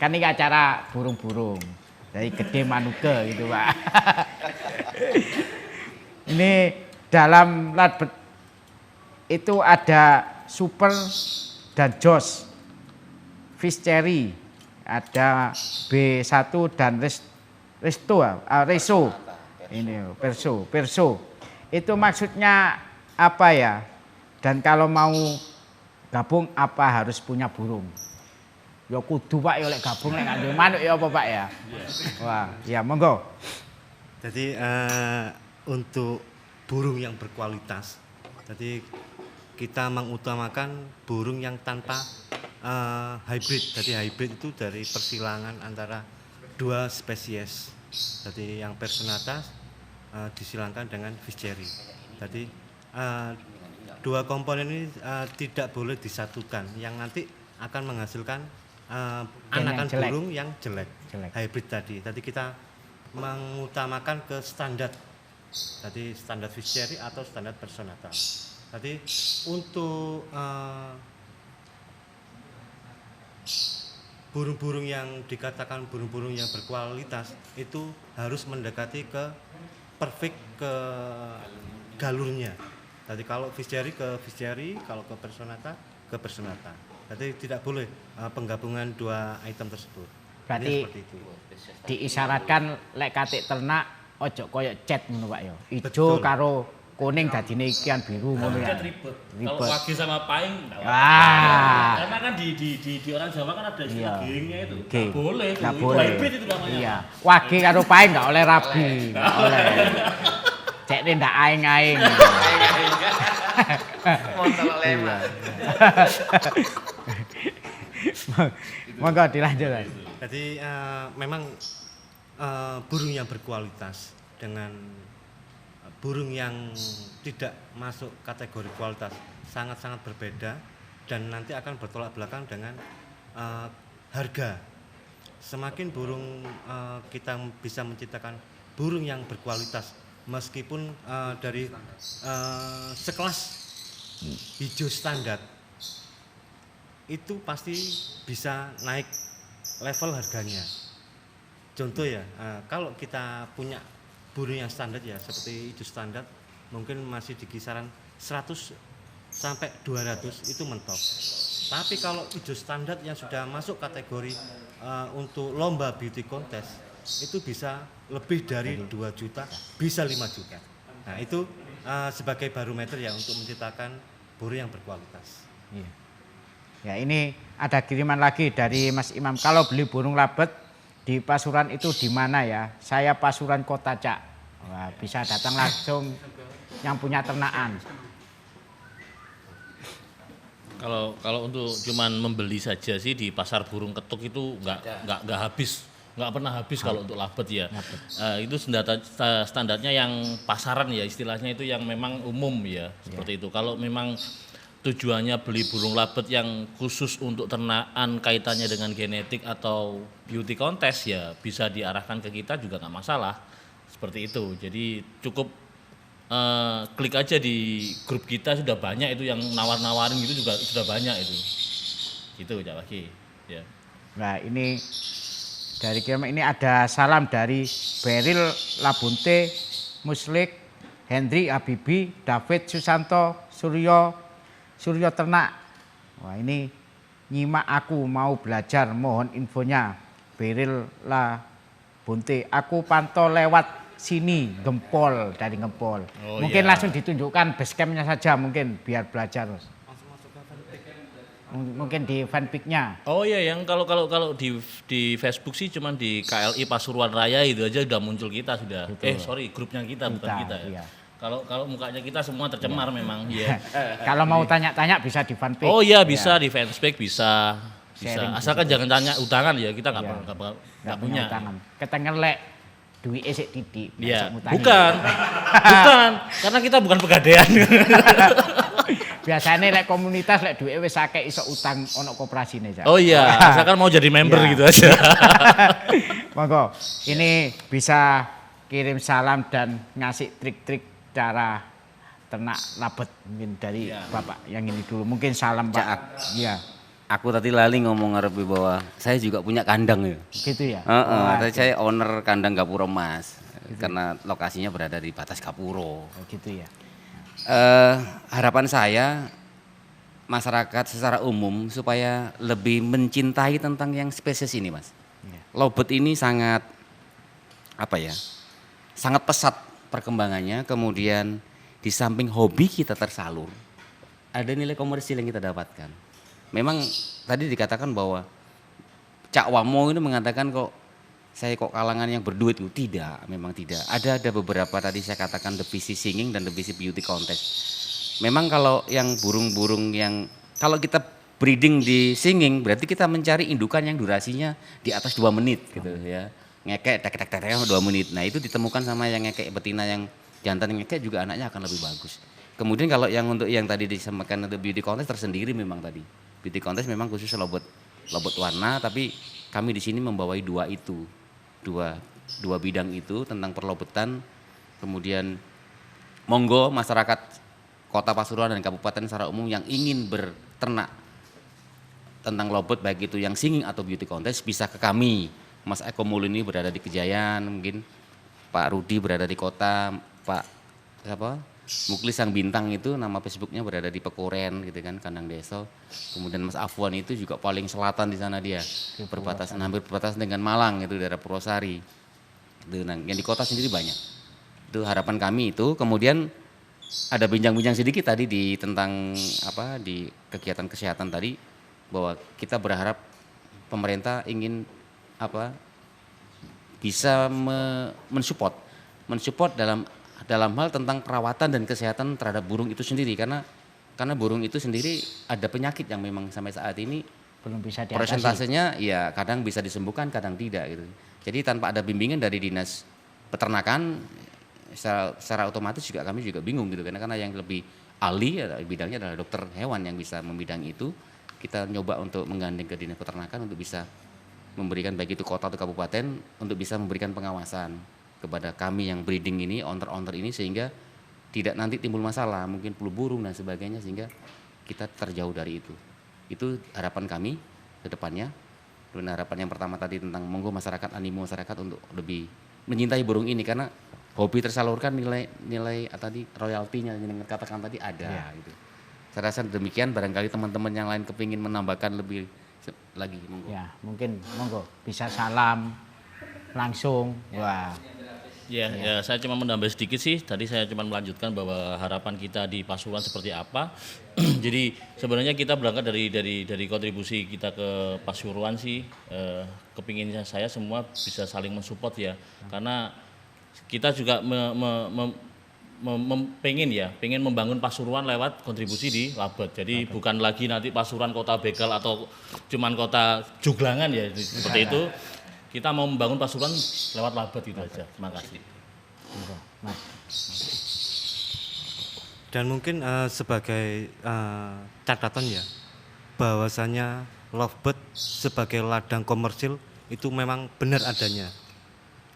Kan ini acara burung-burung. Dari Gede Manuke gitu, Pak. Ini dalam latbet itu ada Super dan Jos, Fish Cherry, ada B1 dan Reso. Ini Perso. Itu maksudnya apa ya? Dan kalau mau gabung apa harus punya burung? Ya kudu Pak, ya lek gabung lek ngandung manuk ya apa Pak ya? Wah, ya monggo. Jadi untuk burung yang berkualitas, jadi kita mengutamakan burung yang tanpa hybrid. Jadi hybrid itu dari persilangan antara 2 spesies. Jadi yang Personata disilangkan dengan Fish Cherry. Jadi 2 komponen ini tidak boleh disatukan, yang nanti akan menghasilkan anakan burung yang jelek. Hybrid tadi. Tadi kita mengutamakan ke standar. Tadi standar Fish Cherry atau standar Personata. Tadi untuk burung-burung yang dikatakan burung-burung yang berkualitas itu harus mendekati ke perfect ke galurnya. Tadi kalau Fish Cherry ke Fish Cherry, kalau ke Personata ke Personata. Jadi tidak boleh penggabungan 2 item tersebut. Berarti diisyaratkan lek katik ternak ojo koyo cat ngono Pak ya. Ijo karo kuning dadine ikian biru ngono ya. Ribet. Kalau wage sama paing enggak apa. Karena kan di orang Jawa kan ada istilah gengnya itu. Geng. Boleh. Enggak boleh. Hybrid itu namanya. Iya. Wage karo paing enggak oleh rabi. Enggak oleh. Cekne ndak aing-aing. Montol lemak. Monggo dilanjut. Jadi memang burung yang berkualitas dengan burung yang tidak masuk kategori kualitas sangat-sangat berbeda dan nanti akan bertolak belakang dengan harga. Semakin burung kita bisa menciptakan burung yang berkualitas meskipun dari sekelas hijau standar itu pasti bisa naik level harganya. Contoh ya, kalau kita punya burung yang standar ya seperti hijau standar mungkin masih di kisaran 100 sampai 200 itu mentok. Tapi kalau hijau standar yang sudah masuk kategori untuk lomba beauty contest itu bisa lebih dari 2 juta, bisa 5 juta. Nah itu sebagai barometer ya untuk menciptakan burung yang berkualitas. Iya. Ya, ini ada kiriman lagi dari Mas Imam. Kalau beli burung labet di Pasuruan itu di mana ya? Saya Pasuruan Kota Cak. Wah, bisa datang langsung yang punya ternakan. Kalau untuk cuman membeli saja sih di pasar burung ketuk itu nggak habis, nggak pernah habis kalau untuk labet ya. Itu standarnya yang pasaran ya, istilahnya itu yang memang umum ya, seperti itu. Kalau memang tujuannya beli burung labet yang khusus untuk ternakan kaitannya dengan genetik atau beauty contest ya bisa diarahkan ke kita juga nggak masalah, seperti itu. Jadi cukup klik aja di grup kita, sudah banyak itu yang nawar-nawarin gitu, juga sudah banyak itu. Gitu Cak Waki. Ya. Nah, ini dari kiriman ini ada salam dari Beril Labunte, Muslik, Hendri Abibi, David Susanto, Suryo Ternak. Wah, ini nyimak aku mau belajar, mohon infonya. Beril Labunte, aku pantau lewat sini, Gempol, dari Gempol. Oh, mungkin iya. langsung ditunjukkan basecampnya saja mungkin biar belajar. Mungkin di fanpage-nya. Oh iya, yang kalau di Facebook sih cuman di KLI Pasuruan Raya itu aja udah muncul kita sudah. Betul. Grupnya kita bukan kita ya. Iya. Kalau mukanya kita semua tercemar memang. Iya. Kalau mau tanya-tanya bisa di fanpage. Oh iya, bisa di fanpage bisa. Sharing Asalkan jangan tanya utangan ya, kita nggak Nggak punya. utangan. Ketengah lek duit esek titik. Iya. ngutangi. Bukan, karena kita bukan pegadaian. Biasanya lek komunitas lek duit wis akeh iso utang ono kooperasine. Oh iya, asalkan mau jadi member Iya. gitu aja. Monggo, ini bisa kirim salam dan ngasih trik-trik cara ternak labet mungkin dari Bapak yang ini dulu. Mungkin salam Pak. Iya. Aku tadi lali ngomong ngarepe bahwa saya juga punya kandang ya. Gitu ya. Saya owner kandang Gapuro Mas. Karena lokasinya berada di batas Gapuro. Gitu ya. Harapan saya masyarakat secara umum supaya lebih mencintai tentang yang spesies ini, Mas. Lobet ini sangat sangat pesat perkembangannya, kemudian di samping hobi kita tersalur, ada nilai komersil yang kita dapatkan. Memang tadi dikatakan bahwa Cak Wamo itu mengatakan saya kalangan yang berduit itu tidak, memang tidak. Ada beberapa tadi saya katakan divisi singing dan divisi beauty contest. Memang kalau yang burung-burung yang kalau kita breeding di singing berarti kita mencari indukan yang durasinya di atas 2 menit gitu ya. Ngekek tek 2 menit. Nah, itu ditemukan sama yang ngekek betina, yang jantan yang ngekek juga anaknya akan lebih bagus. Kemudian kalau yang untuk yang tadi disamakan untuk beauty contest tersendiri memang tadi. Beauty contest memang khusus lobot warna, tapi kami di sini membawai dua bidang itu tentang perlobetan. Kemudian monggo masyarakat Kota Pasuruan dan Kabupaten secara umum yang ingin berternak tentang lobet baik itu yang singing atau beauty contest bisa ke kami. Mas Eko Mulini berada di Kejayan, mungkin Pak Rudi berada di kota, Pak Muklis Sang Bintang itu nama Facebooknya berada di Pekoren gitu kan, Kandang Desa. Kemudian Mas Afwan itu juga paling selatan di sana dia, hampir berbatasan dengan Malang itu daerah Purwosari. Itu yang di kota sendiri banyak. Itu harapan kami itu. Kemudian ada bincang-bincang sedikit tadi tentang di kegiatan kesehatan tadi, bahwa kita berharap pemerintah ingin bisa mensupport dalam hal tentang perawatan dan kesehatan terhadap burung itu sendiri, karena burung itu sendiri ada penyakit yang memang sampai saat ini belum bisa diatasi. Persentasenya ya kadang bisa disembuhkan, kadang tidak gitu. Jadi tanpa ada bimbingan dari dinas peternakan secara otomatis juga kami juga bingung gitu, karena yang lebih ahli bidangnya adalah dokter hewan yang bisa membidang itu. Kita nyoba untuk menggandeng ke dinas peternakan untuk bisa memberikan baik itu kota atau kabupaten untuk bisa memberikan pengawasan kepada kami yang breeding ini, owner ini, sehingga tidak nanti timbul masalah, mungkin flu burung dan sebagainya, sehingga kita terjauh dari itu. Itu harapan kami ke depannya. Dan harapan yang pertama tadi tentang monggo masyarakat, animo masyarakat untuk lebih mencintai burung ini, karena hobi tersalurkan nilai tadi royaltinya yang katakan tadi ada gitu. Saya rasa demikian, barangkali teman-teman yang lain kepingin menambahkan lebih lagi monggo. Ya, mungkin monggo bisa salam langsung. Wah. Ya, saya cuma menambah sedikit sih. Tadi saya cuma melanjutkan bahwa harapan kita di Pasuruan seperti apa. Jadi sebenarnya kita berangkat dari kontribusi kita ke Pasuruan sih. Kepinginnya saya semua bisa saling mensupport ya. Karena kita juga pengen membangun Pasuruan lewat kontribusi di Labet. Jadi bukan lagi nanti Pasuruan kota begal atau cuman kota juglangan ya seperti itu. Kita mau membangun Pasuruan lewat Labet itu aja. Terima kasih. Dan mungkin sebagai catatan ya, bahwasanya Lovebird sebagai ladang komersil itu memang benar adanya.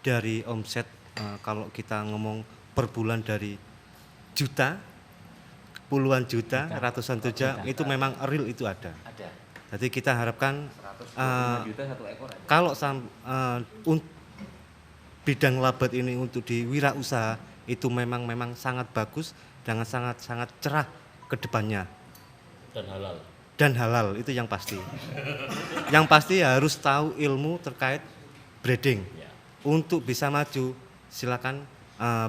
Dari omset kalau kita ngomong per bulan dari juta, puluhan juta, ratusan juta, itu memang real itu ada. Jadi kita harapkan juta 1 ekor aja. kalau bidang Labet ini untuk di wirausaha itu memang sangat bagus dan sangat cerah ke depannya. Dan halal itu yang pasti. Yang pasti harus tahu ilmu terkait breeding. Untuk bisa maju silakan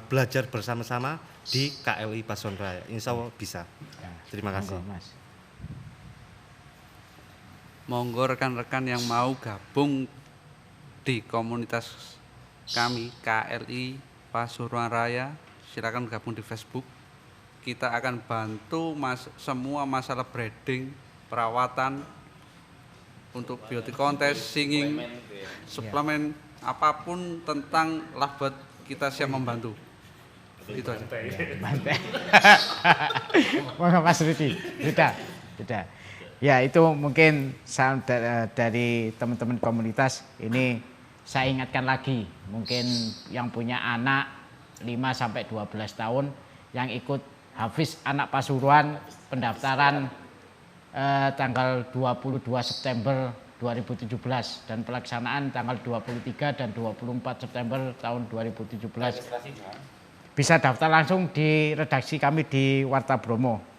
belajar bersama-sama di KLI Pasuruan Raya. Insya Allah bisa. Terima kasih. Monggo rekan-rekan yang mau gabung di komunitas kami KLI Pasuruan Raya, silakan gabung di Facebook. Kita akan bantu semua masalah breeding, perawatan untuk beauty contest, singing, suplemen, apapun tentang Lovebird kita siap membantu. Itu aja. Mas Rudi, sudah. Ya itu mungkin dari teman-teman komunitas ini saya ingatkan lagi, mungkin yang punya anak 5-12 tahun yang ikut Hafiz Anak Pasuruan pendaftaran tanggal 22 September 2017 dan pelaksanaan tanggal 23 dan 24 September tahun 2017. Bisa daftar langsung di redaksi kami di Warta Bromo,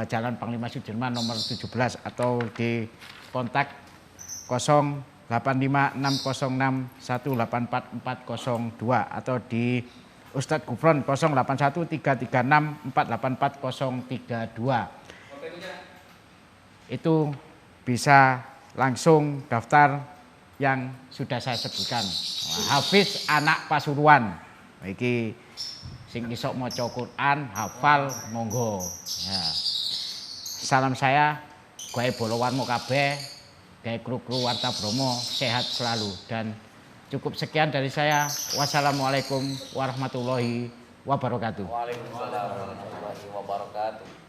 Jalan Panglima Sudirman nomor 17 atau di kontak 085606184402 atau di Ustadz Gufron 081336484032. Itu bisa langsung daftar yang sudah saya sebutkan. Hafiz Anak Pasuruan. Iki sing iso maca Quran, hafal, monggo. Ya. Salam saya, gawe bolowanmu kabeh, gawe kru-kru Warta Bromo sehat selalu dan cukup sekian dari saya. Wassalamualaikum warahmatullahi wabarakatuh. Waalaikumsalam warahmatullahi wabarakatuh.